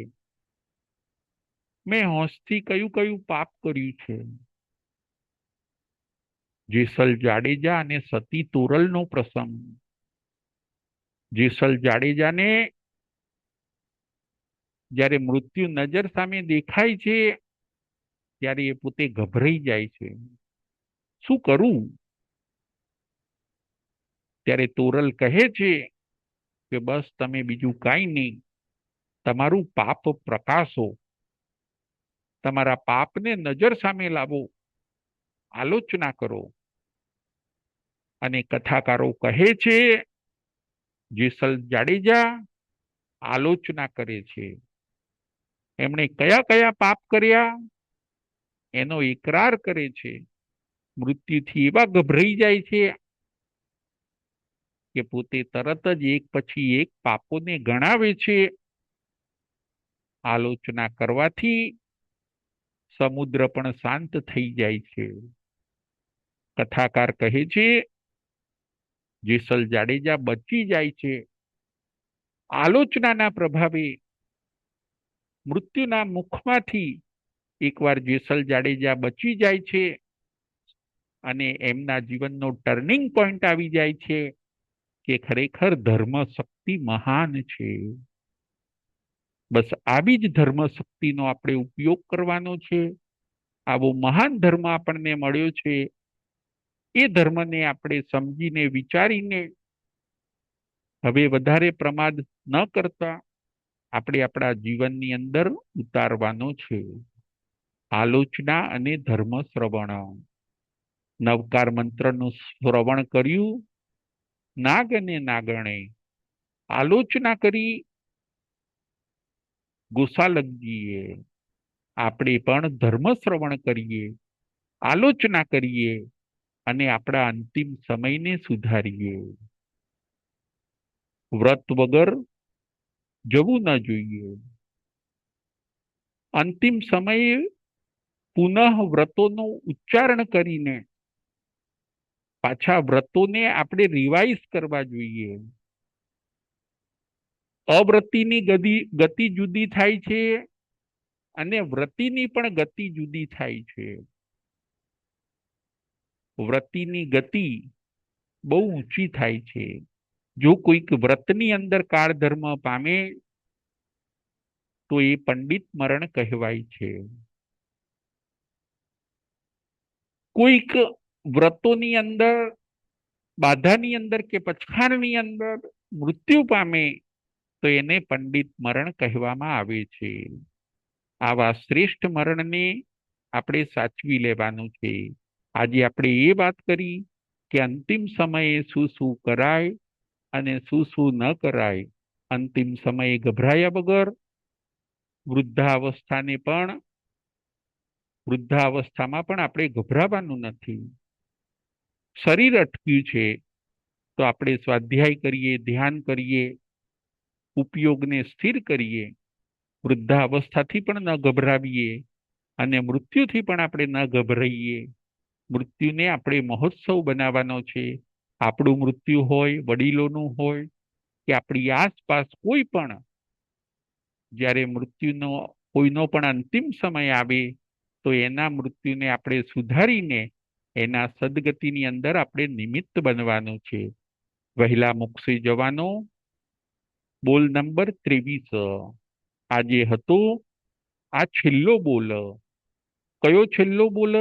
મેં હોંશથી કયું કયું પાપ કર્યું છે. જેસલ જાડેજા અને સતી તોરલનો પ્રસંગ. જેસલ જાડેજાને જ્યારે મૃત્યુ નજર સામે દેખાય છે ત્યારે એ પોતે ગભરાઈ જાય છે. શું કરું? ત્યારે તોરલ કહે છે કે બસ તમે બીજું કાંઈ નહીં, તમારું પાપ પ્રકાશો, તમારા પાપને નજર સામે લાવો, આલોચના કરો. અને કથાકારો કહે છે જેસલ જાડેજા આલોચના કરે છે. એમણે કયા કયા પાપ કર્યા એનો ઇકરાર કરે છે. મૃત્યુથી એવા ગભરાઈ જાય છે કે પોતે તરત જ એક પછી એક પાપોને ગણાવે છે. આલોચના કરવાથી સમુદ્ર પણ શાંત થઈ જાય છે. કથાકાર કહે છે જેસલ જાડેજા બચી જાય છે. આલોચનાના પ્રભાવે મૃત્યુના મુખમાંથી એકવાર જેસલ જાડેજા બચી જાય છે અને એમના જીવનનો ટર્નિંગ પોઈન્ટ આવી જાય છે કે ખરેખર ધર્મ શક્તિ મહાન છે. બસ આવી જ ધર્મ શક્તિનો આપણે ઉપયોગ કરવાનો છે. આવો મહાન ધર્મ આપણને મળ્યો છે. એ ધર્મને આપણે સમજીને વિચારીને હવે વધારે પ્રમાદ ન કરતા આપણે આપણા જીવનની અંદર ઉતારવાનો છે. આલોચના અને ધર્મ શ્રવણ. નવકાર મંત્રનું શ્રવણ કર્યું. નાગ અને નાગણે આલોચના કરી ગોસાલકજીએ. આપણે પણ ધર્મ શ્રવણ કરીએ, આલોચના કરીએ અને આપણા અંતિમ સમયને સુધારીએ. વ્રત વગર જવું ન જોઈએ. અંતિમ સમયે પુનઃ વ્રતોનું ઉચ્ચારણ કરીને પાછા વ્રતોને આપણે રિવાઇઝ કરવા જોઈએ. અવ્રતિની ગતિ જુદી થાય છે અને વ્રતિની પણ ગતિ જુદી થાય છે. વ્રતિની ગતિ બહુ ઊંચી થાય છે. જો કોઈક વ્રતની અંદર કાળ ધર્મ પામે તો એ પંડિત મરણ કહેવાય છે. કોઈક વ્રતોની અંદર બાધાની અંદર કે પચખાણની અંદર મૃત્યુ પામે તો એને પંડિત મરણ કહેવામાં આવે છે. આવા શ્રેષ્ઠ મરણને આપણે સાચવી લેવાનું છે. આજે આપણે એ વાત કરી કે અંતિમ સમયે શું શું કરાય અને શું શું ન કરાય. અંતિમ સમયે ગભરાયા વગર વૃદ્ધાવસ્થામાં પણ આપણે ગભરાવાનું નથી. શરીર અટક્યું છે તો આપણે સ્વાધ્યાય કરીએ, ધ્યાન કરીએ, ઉપયોગને સ્થિર કરીએ. વૃદ્ધાવસ્થાથી પણ ન ગભરાવીએ અને મૃત્યુથી પણ આપણે ન ગભરાઈએ. મૃત્યુને આપણે મહોત્સવ બનાવવાનો છે. આપણું મૃત્યુ હોય, વડીલોનું હોય કે આપણી આસપાસ કોઈ પણ, જ્યારે મૃત્યુનો કોઈનો પણ અંતિમ સમય આવે તો એના મૃત્યુને આપણે સુધારીને એના સદગતિની અંદર આપણે નિમિત્ત બનવાનું છે. વહેલા મોક્ષે જવાનો બોલ નંબર 23 આજે હતો. આ છેલ્લો બોલ. કયો છેલ્લો બોલ?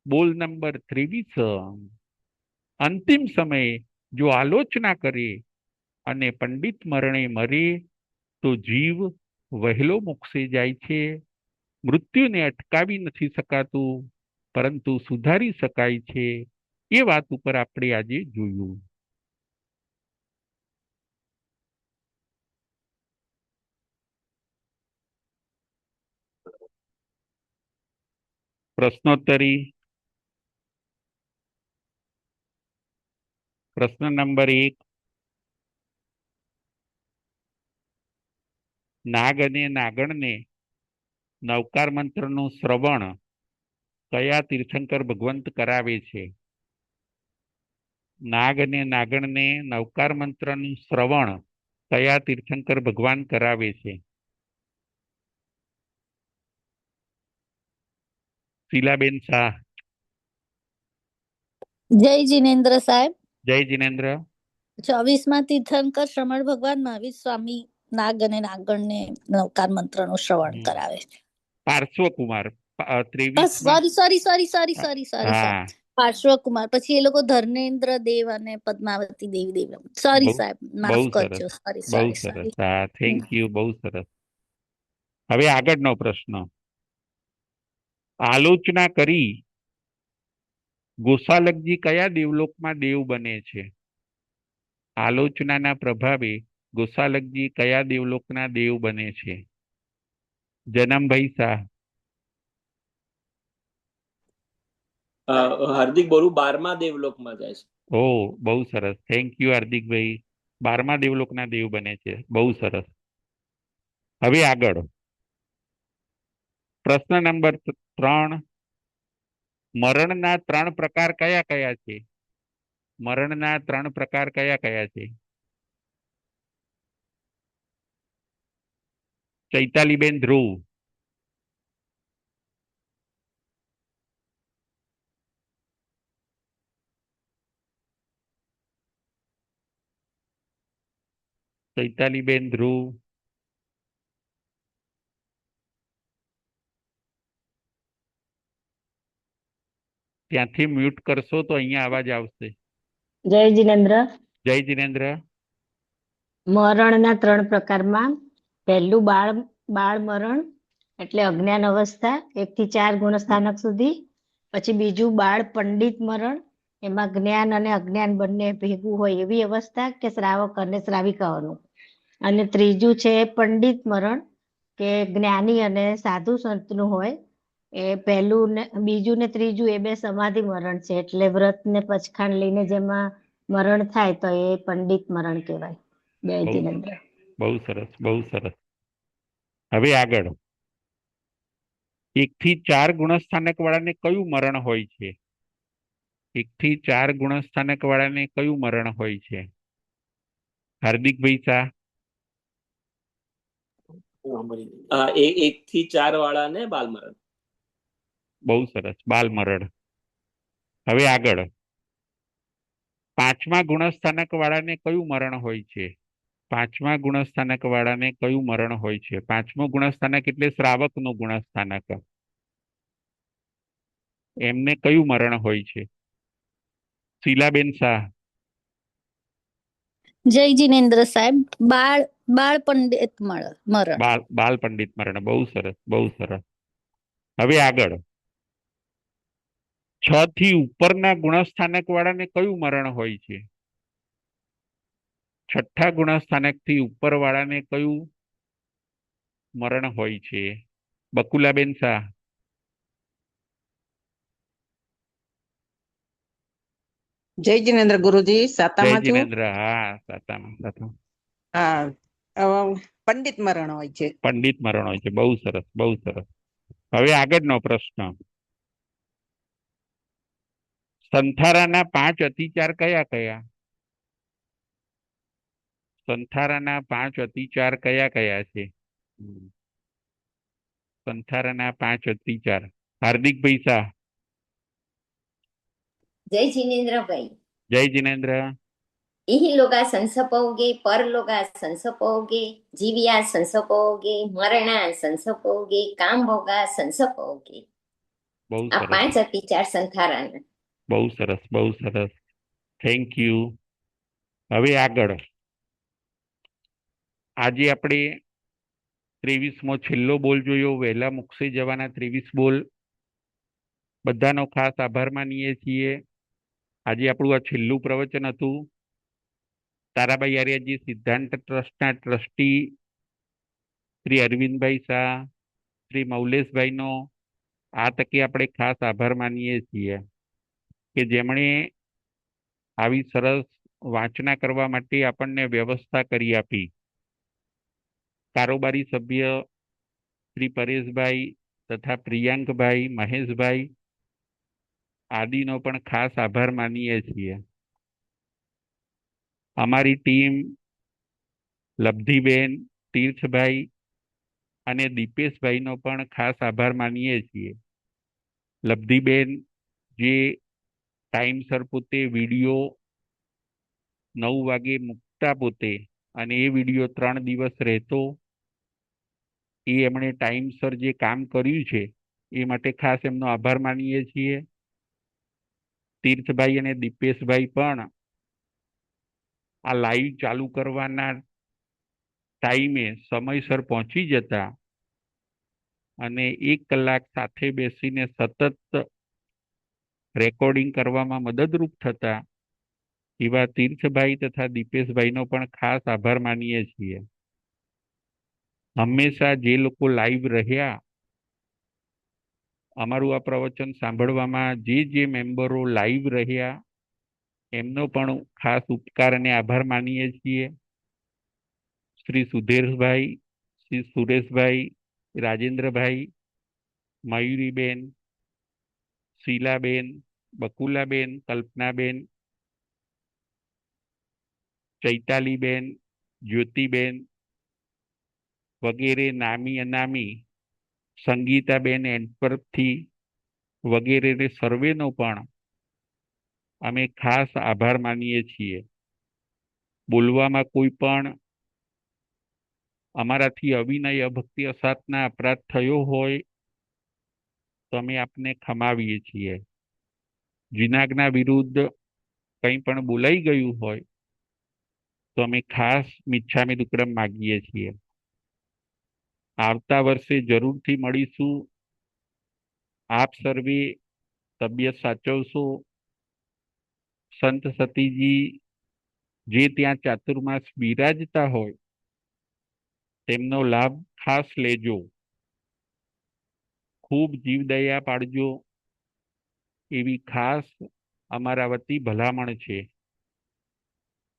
બોલ નંબર 23. અંતિમ સમયે જો આલોચના કરે અને પંડિત મરણે મરે તો જીવ વહેલો મોક્ષે જાય છે. મૃત્યુને અટકાવી નથી શકાતું પરંતુ સુધારી શકાય છે. એ વાત ઉપર આપણે આજે જોયું. પ્રશ્નોત્તરી. પ્રશ્ન નંબર 1, નાગ અને નાગણને નવકાર મંત્રનું શ્રવણ કયા તીર્થંકર ભગવંત કરાવે છે? નાગ અને નાગણને નવકાર મંત્રનું શ્રવણ કયા તીર્થંકર ભગવાન કરાવે છે? શીલાબેન શાહ. જય જીનેન્દ્ર સાહેબ. જય જીનેન્દ્ર. 24માં તીર્થંકર શ્રમણ ભગવાન મહાવીર સ્વામી નાગ અને નાગણને નવકાર મંત્રનું શ્રવણ કરાવે છે. પાર્શ્વકુમાર. સોરી પાર્શ્વકુમાર. પછી એ લોકો ધર્મેન્દ્ર દેવ અને પદ્માવતી દેવી દેવ. સોરી સાહેબ, માફ કરજો. બહુ સરસ. હા, થેન્ક યુ. બહુ સરસ. હવે આગળનો પ્રશ્ન. આલોચના કરી ગોસાલકજી કયા દેવલોકમાં દેવ બને છે? આલોચનાના પ્રભાવે ગોસાલકજી કયા દેવલોકના દેવ બને છે? જનમભાઈ શાહ. હાર્દિક બોરું 12મા દેવલોકમાં જાય છે. ઓ, બહુ સરસ. થેન્ક યુ હાર્દિકભાઈ. 12મા દેવલોકના દેવ બને છે. બહુ સરસ. હવે આગળ પ્રશ્ન નંબર 3, મરણના 3 પ્રકાર કયા કયા છે? મરણના 3 પ્રકાર કયા કયા છે? ચૈતાલીબેન ધ્રુવ. ચૈતાલીબેન ધ્રુવ. ત્યાંથી મ્યુટ કરશો તો અહીંયા અવાજ આવશે. જય જીનેન્દ્ર. જય જીનેન્દ્ર. મરણના 3 પ્રકારમાં પહેલું બાળ મરણ એટલે અજ્ઞાન અવસ્થા 1 થી 4 ગુણસ્થાનક સુધી. પછી બીજું બાળ પંડિત મરણ, એમાં જ્ઞાન અને અજ્ઞાન બંને ભેગું હોય એવી અવસ્થા કે શ્રાવક અને શ્રાવિકાઓનું. અને ત્રીજું છે પંડિત મરણ કે જ્ઞાની અને સાધુ સંતનું હોય. એ પહેલું ને બીજું ને ત્રીજું એ 2 સમાધિ મરણ છે, એટલે વ્રત ને પચખાણ લઈને જેમાં મરણ થાય તો એ પંડિત મરણ કહેવાય. જય જીનેન્દ્ર. બહુ સરસ. બહુ સરસ. હવે આગળ 1 થી 4 ગુણસ્થાનક વાળાને કયું મરણ હોય છે? 1 થી 4 ગુણસ્થાનક વાળાને કયું મરણ હોય છે? હાર્દિકભાઈ શાહ. 1 થી 4 વાળાને બાલમરણ. બહુ સરસ. બાલ મરણ. હવે આગળ 5મા ગુણસ્થાનક વાળાને કયું મરણ હોય છે? 5મા ગુણસ્થાનક વાળાને કયું મરણ હોય છે? 5મું ગુણસ્થાનક એટલે શ્રાવકનું ગુણસ્થાનક. એમને કયું મરણ હોય છે? શીલાબેન શાહ. જય જીનેન્દ્ર સાહેબ. બાળ પંડિત મરણ. બાલ પંડિત મરણ. બહુ સરસ. બહુ સરસ. હવે આગળ 6 થી ઉપરના ગુણસ્થાનક વાળાને કયું મરણ હોય છે? 6ઠ્ઠા ગુણસ્થાનક થી ઉપર વાળાને કયું મરણ હોય છે? બકુલાબેન શાહ. જય જીનેન્દ્ર ગુરુજી. જય સાતામાં છું. જીનેન્દ્ર. હા, સાતામાં. હા, પંડિત મરણ હોય છે. પંડિત મરણ હોય છે. બહુ સરસ. બહુ સરસ. હવે આગળનો પ્રશ્ન. સંથારાના 5 અતિચાર કયા કયા? સંથારાના 5 અતિચાર કયા કયા છે? સંથારાના 5 અતિચાર. હાર્દિકભાઈ શાહ. જય જીનેન્દ્રભાઈ. જય જીનેન્દ્ર. ઇહલોકા સંસપોગે, પરલોકા સંસપોગે, જીવ્યા સંસપોગે, મરણા સંસપોગે, કામભોગા સંસપોગે. બહુ આ સરસ. 5 અતિચાર સંથારાના. બહુ સરસ. બહુ સરસ. Thank you. હવે આગળ આજે આપણે 23મો છેલ્લો બોલ જોયો. વહેલા મુક્ષી જવાના 23 બોલ. બધાનો ખાસ આભાર માનીએ છીએ. આજે આપણું આ છેલ્લું પ્રવચન હતું. તારાબાઈ આર્યજી સિદ્ધાંત ટ્રસ્ટના ટ્રસ્ટી શ્રી અરવિંદભાઈ શાહ, શ્રી મૌલેશભાઈનો આ તકે આપણે ખાસ આભાર માનીએ છીએ કે જેમણે આવી સરસ વાંચના કરવા માટે આપણને વ્યવસ્થા કરી આપી. કારોબારી સભ્ય શ્રી પરેશભાઈ તથા પ્રિયાંકભાઈ, મહેશભાઈ આદિનો પણ ખાસ આભાર માનીએ છીએ. અમારી ટીમ લબ્ધિબેન, તીર્થભાઈ અને દીપેશભાઈનો પણ ખાસ આભાર માનીએ છીએ. લબ્ધિબેન જે ટાઈમસર પોતે વિડીયો 9 વાગે મૂકતા પોતે, અને એ વિડીયો 3 દિવસ રહેતો, એ એમણે ટાઈમસર જે કામ કર્યું છે એ માટે ખાસ એમનો આભાર માનીએ છીએ. તીર્થભાઈ અને દીપેશભાઈ પણ આ લાઈવ ચાલુ કરવાના ટાઈમે સમયસર પહોંચી જતા અને 1 કલાક સાથે બેસીને સતત રેકોર્ડિંગ કરવામાં મદદરૂપ થતા એવા તીર્થભાઈ તથા દીપેશભાઈનો પણ ખાસ આભાર માનીએ છીએ. હંમેશા જે લોકો લાઈવ રહ્યા, અમારું આ પ્રવચન સાંભળવામાં જે મેમ્બરો લાઈવ રહ્યા એમનો પણ ખાસ ઉપકાર અને આભાર માનીએ છીએ. શ્રી સુધીરભાઈ, શ્રી સુરેશભાઈ, રાજેન્દ્રભાઈ, મયુરીબેન, શીલાબેન, બકુલાબેન, કલ્પનાબેન, ચૈતાલીબેન, જ્યોતિબેન વગેરે, નામી અનામી, સંગીતાબેન એન્ટવર્પથી વગેરે સર્વેનો પણ અમે ખાસ આભાર માનીએ છીએ. બોલવામાં કોઈ પણ અમારાથી અવિનય, અભક્તિ, અસાતના અપરાધ થયો હોય તો અમે આપને ખમાવીએ છીએ. જીનાગના વિરુદ્ધ કંઈ પણ બોલાઈ ગયું હોય તો અમે ખાસ મિચ્છામી દુક્કડમ માગીએ છીએ. આવતા વર્ષે જરૂરથી મળીશું. આપ સર્વે તબિયત સાચવશો. સંત સતીજી જે ત્યાં ચાતુર્માસ બિરાજતા હોય તેમનો લાભ ખાસ લેજો. ખૂબ જીવદયા પાડજો એવી ખાસ અમારા વતી ભલામણ છે.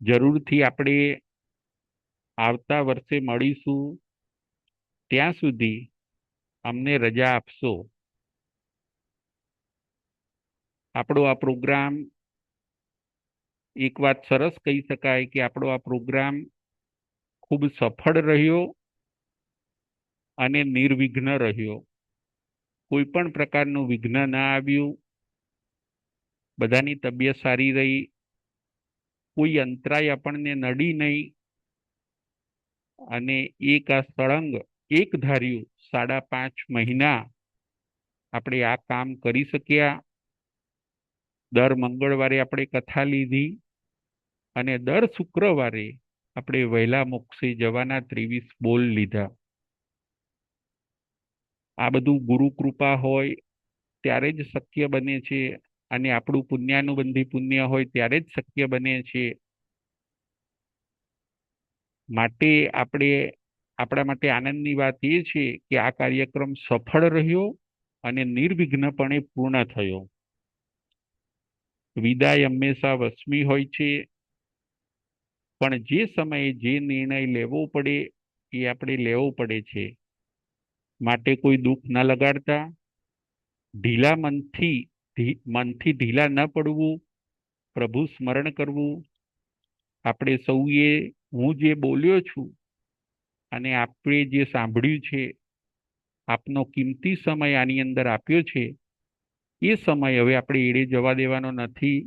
જરૂરથી આપણે આવતા વર્ષે મળીશું. ત્યાં સુધી અમને રજા આપશો. આપણો આ પ્રોગ્રામ, એક વાત સરસ કહી શકાય કે આપણો આ પ્રોગ્રામ ખૂબ સફળ રહ્યો અને નિર્વિઘ્ન રહ્યો. કોઈ પણ પ્રકારનું વિઘ્ન ના આવ્યું. બધાની તબિયત સારી રહી. કોઈ અંતરાય આપણને નડી નહીં. અને એક આ સળંગ એક ધાર્યું 5.5 મહિના આપણે આ કામ કરી શક્યા. દર મંગળવારે આપણે કથા લીધી અને દર શુક્રવારે આપણે વહેલા મોક્ષે જવાના 23 બોલ લીધા. આ બધું ગુરુ કૃપા હોય ત્યારે જ શક્ય બને છે, અને આપણું પુણ્યાનુબંધી પુણ્ય હોય ત્યારે જ શક્ય બને છે. માટે આપણા માટે આનંદની વાત એ છે કે આ કાર્યક્રમ સફળ રહ્યો અને નિર્વિઘ્નપણે પૂર્ણ થયો. વિદાય હંમેશા વસમી હોય છે, પણ જે સમયે જે નિર્ણય લેવો પડે એ આપણે લેવો પડે છે. માટે કોઈ દુઃખ ન લગાડતા, ઢીલા મનથી ઢીલા ન પડવું, પ્રભુ સ્મરણ કરવું. આપણે સૌએ, હું જે બોલ્યો છું અને આપણે જે સાંભળ્યું છે, આપનો કિંમતી સમય આની અંદર આપ્યો છે, એ સમય હવે આપણે એળે જવા દેવાનો નથી.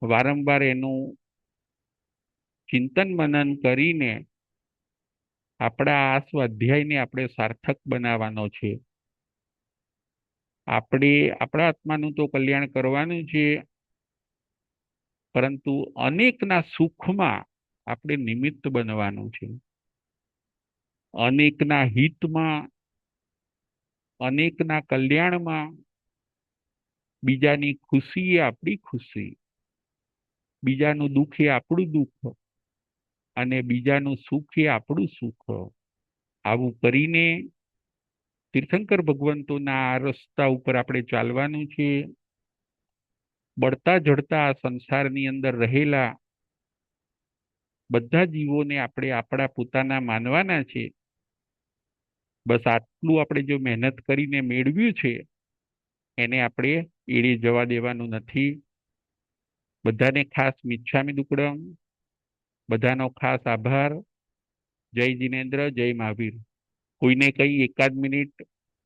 વારંવાર એનું ચિંતન મનન કરીને આપણા આ સ્વાધ્યાયને આપણે સાર્થક બનાવવાનો છે. આપણે આપણા આત્માનું તો કલ્યાણ કરવાનું છે, પરંતુ અનેકના સુખમાં આપણે નિમિત્ત બનવાનું છે. અનેકના હિતમાં, અનેકના કલ્યાણમાં બીજાની ખુશી એ આપણી ખુશી, બીજાનું દુઃખ એ આપણું દુઃખ, અને બીજાનું સુખ એ આપણું સુખ. આવું કરીને તીર્થંકર ભગવંતોના આ રસ્તા ઉપર આપણે ચાલવાનું છે. બળતા જડતા આ સંસારની અંદર રહેલા બધા જીવોને આપણે આપણા પોતાના માનવાના છે. બસ આટલું આપણે જો મહેનત કરીને મેળવ્યું છે એને આપણે એળે જવા દેવાનું નથી. બધાને ખાસ મિચ્છામી દુક્કડમ, બધાનો ખાસ આભાર. જય જિનેન્દ્ર, જય મહાવીર. કોઈને કઈ એકાદ મિનિટ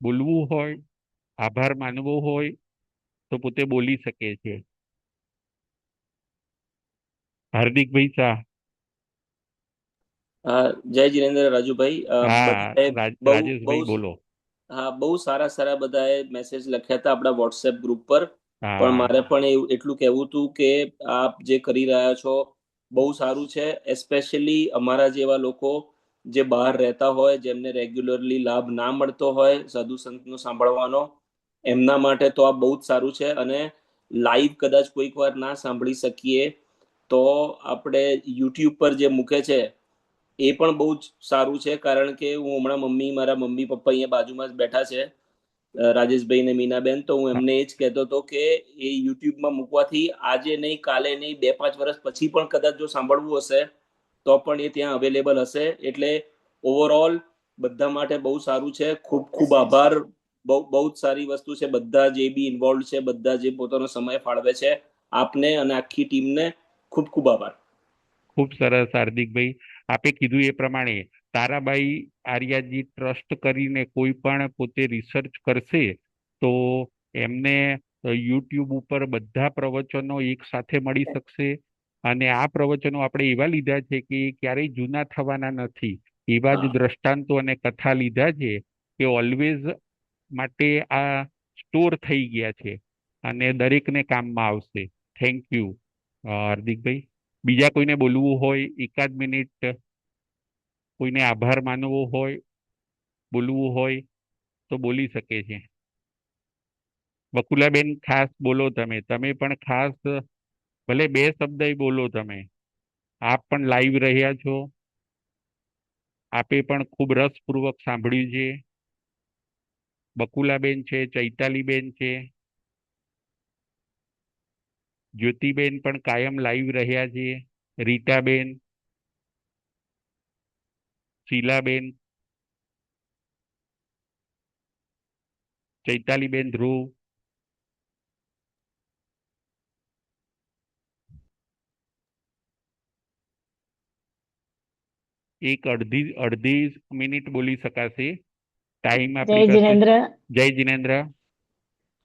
બોલવું હોય, આભાર માનવો હોય તો પોતે બોલી શકે છે. હાર્દિકભાઈ શાહ. જય જીનેન્દ્ર રાજુભાઈ. હા, બધાએ બહુ રાજેશભાઈ બહુ બોલો. હા, બહુ સારા સારા બધાએ મેસેજ લખ્યા હતા આપણા વોટ્સએપ ગ્રુપ પર. પણ હા, મારે પણ એટલું કહેવું હતું કે આપ જે કરી રહ્યા છો બહુ સારું છે. એસ્પેશિયલી અમારા જેવા લોકો જે બહાર રહેતા હોય, જેમને રેગ્યુલરલી લાભ ના મળતો હોય સાધુ સંતનું સાંભળવાનો, એમના માટે તો આ બહુ જ સારું છે. અને લાઈવ કદાચ કોઈક વાર ના સાંભળી શકીએ તો આપણે યુટ્યુબ પર જે મૂકે છે એ પણ બહુ જ સારું છે. કારણ કે હું હમણાં મારા મમ્મી પપ્પા અહીંયા બાજુમાં જ બેઠા છે, રાજેશભાઈ ને મીનાબેન. તો હું એમને એ જ કહેતો હતો કે એ યુટ્યુબમાં મૂકવાથી આજે નહીં, કાલે નહીં, 2-5 વર્ષ પછી પણ કદાચ જો સાંભળવું હશે તો પણ એ ત્યાં અવેલેબલ હશે. એટલે ઓવરઓલ બધા માટે બહુ સારું છે. ખૂબ ખૂબ આભાર. બહુ બહુ જ સારી વસ્તુ છે. બધા જે બી ઇન્વોલ્વ છે, બધા જે પોતાનો સમય ફાળવે છે, આપને અને આખી ટીમને ખૂબ ખૂબ આભાર. ખૂબ સરસ હાર્દિકભાઈ. આપે કીધું એ પ્રમાણે તારાબાઈ આર્યાજી ટ્રસ્ટ કરીને કોઈ પણ પોતે રિસર્ચ કરશે તો એમને યુટ્યુબ ઉપર બધા પ્રવચનો એક સાથે મળી શકશે. અને આ પ્રવચનો આપણે એવા લીધા છે કે એ ક્યારેય જૂના થવાના નથી. એવા જ દ્રષ્ટાંતો અને કથા લીધા છે કે ઓલવેઝ માટે આ સ્ટોર થઈ ગયા છે અને દરેકને કામમાં આવશે. થેન્ક યુ હાર્દિકભાઈ. બીજા કોઈને બોલવું હોય એકાદ મિનિટ, કોઈને આભાર માનવો હોય, બોલવું હોય તો બોલી શકે છે. બકુલાબેન ખાસ બોલો. તમે પણ ખાસ ભલે 2 શબ્દ બોલો. તમે આપ પણ લાઈવ રહ્યા છો, આપે પણ ખૂબ રસપૂર્વક સાંભળ્યું છે. બકુલાબેન છે, ચૈતાલીબેન છે, જ્યોતિબેન પણ કાયમ લાઈવ રહ્યા છે, રીટાબેન, શીલાબેન, ચૈતાલીબેન, ધ્રુવ, એક અડધી મિનિટ બોલી શકાશે. ટાઈમ જય આપણી પાસે. જીનેન્દ્ર. જય જિનેન્દ્ર.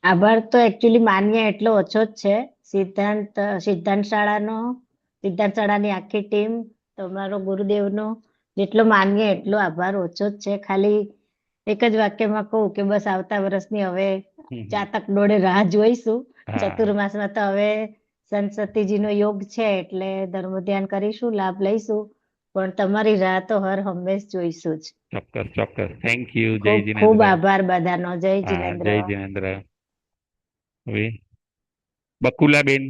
આભાર તો એકચ્યુઅલી માન્ય એટલો ઓછો જ છે. સિદ્ધાંત શાળાની આખી ટીમ, તમારો ગુરુદેવનો જેટલો માન્ય એટલો આભાર ઓછો જ છે. ખાલી એક જ વાક્યમાં કહું કે બસ આવતા વર્ષની હવે ચાતક દોડે રાહ જોઈશું. હા, ચતુર્માસમાં તો હવે સંત સતીજીનો યોગ છે એટલે ધર્મ ધ્યાન કરીશું, લાભ લઈશું. પણ તમારી રાહ તો હર હંમેશ જોઈશું જ. ચોક્કસ ચોક્કસ. Thank you. જય ખૂબ ખૂબ જિનેન્દ્ર. આભાર બધાનો. જય હા, જીનેન્દ્ર. જય જિનેન્દ્ર. હવે બકુલાબેન.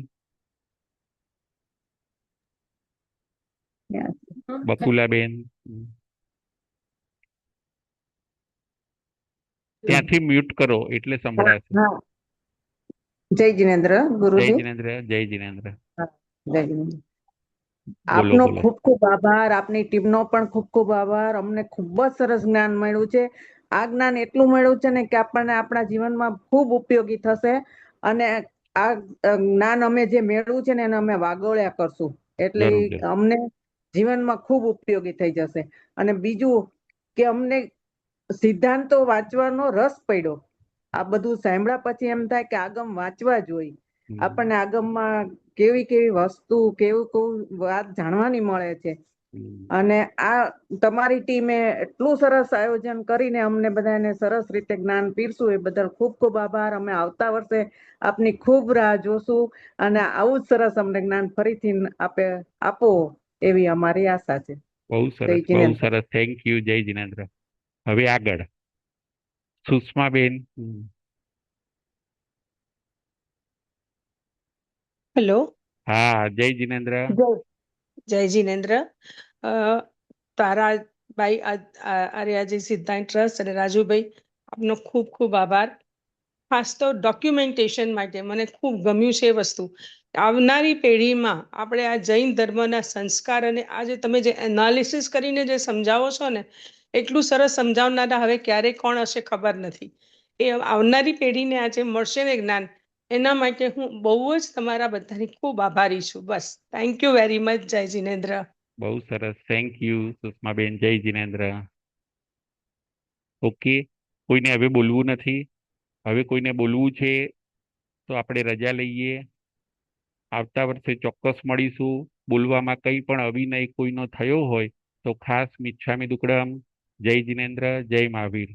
બકુલાબેન ત્યાંથી મ્યુટ કરો એટલે સંભળાશે. હા, જય જીનેન્દ્ર જય ગુરુજી. જિનેન્દ્ર. જય જિનેન્દ્ર. હા, જય જીનેન્દ્ર. બોલો આપનો બોલો. ખૂબ ખૂબ આભાર. આપની ટીમનો પણ ખૂબ ખૂબ આભાર. અમને ખૂબ જ સરસ જ્ઞાન મળ્યું છે. આ જ્ઞાન એટલું મળ્યું છે ને કે આપણને આપણા જીવનમાં ખૂબ ઉપયોગી થશે. અને આ જ્ઞાન અમે જે મેળવ્યું છે ને એને અમે વાગોળ્યા કરશું. એટલે જરૂર જરૂર. અમને જીવનમાં ખૂબ ઉપયોગી થઈ જશે. અને બીજું કે અમને સિદ્ધાંતો વાંચવાનો રસ પડ્યો. આ બધું સાંભળ્યા પછી એમ થાય કે આગમ વાંચવા જોઈએ. આપણને આગમમાં કેવી કેવી વસ્તુ, કેવું કેવું વાત જાણવાની મળે છે. અને આ તમારી ટીમે એટલું સરસ આયોજન કરીને અમને બધાને સરસ રીતે જ્ઞાન પીરસ્યું એ બદલ ખૂબ ખૂબ આભાર. અમે આવતા વર્ષે આપની ખૂબ રાહ જોશું અને આવું જ સરસ અમને જ્ઞાન ફરીથી આપો એવી અમારી આશા છે. બહુ જય સરસ, બહુ જીનેન્દ્ર. સરસ. Thank you. જય જિનેન્દ્ર. હવે આગળ સુષ્માબેન. હેલો. હા, જય જિનેન્દ્ર. જય જય જીનેન્દ્ર. અ, તારાભાઈ આર્યાજી સિદ્ધાંત ટ્રસ્ટ અને રાજુભાઈ, આપનો ખૂબ ખૂબ આભાર. ખાસ તો ડોક્યુમેન્ટેશન માટે મને ખૂબ ગમ્યું છે એ વસ્તુ. આવનારી પેઢીમાં આપણે આ જૈન ધર્મના સંસ્કાર અને આ જે તમે જે એનાલિસિસ કરીને જે સમજાવો છો ને, એટલું સરસ સમજાવનારા હવે ક્યારે કોણ હશે ખબર નથી. એ આવનારી પેઢીને આજે મળશે ને જ્ઞાન, એના માટે હું બહુ જ તમારા બધાની ખૂબ આભારી છું. બસ, થેન્ક યુ વેરી મચ. જય જીનેન્દ્ર. બહુ સરસ, થેન્ક યુ સુષ્માબેન, જય જિનેન્દ્ર. ઓકે, કોઈને હવે બોલવું નથી. હવે કોઈને બોલવું છે તો આપણે રજા લઈએ. આવતા વર્ષે ચોક્કસ મળીશું. બોલવામાં કંઈ પણ અવિનય કોઈનો થયો હોય તો ખાસ મિચ્છામી દુક્કડમ. જય જિનેન્દ્ર, જય મહાવીર.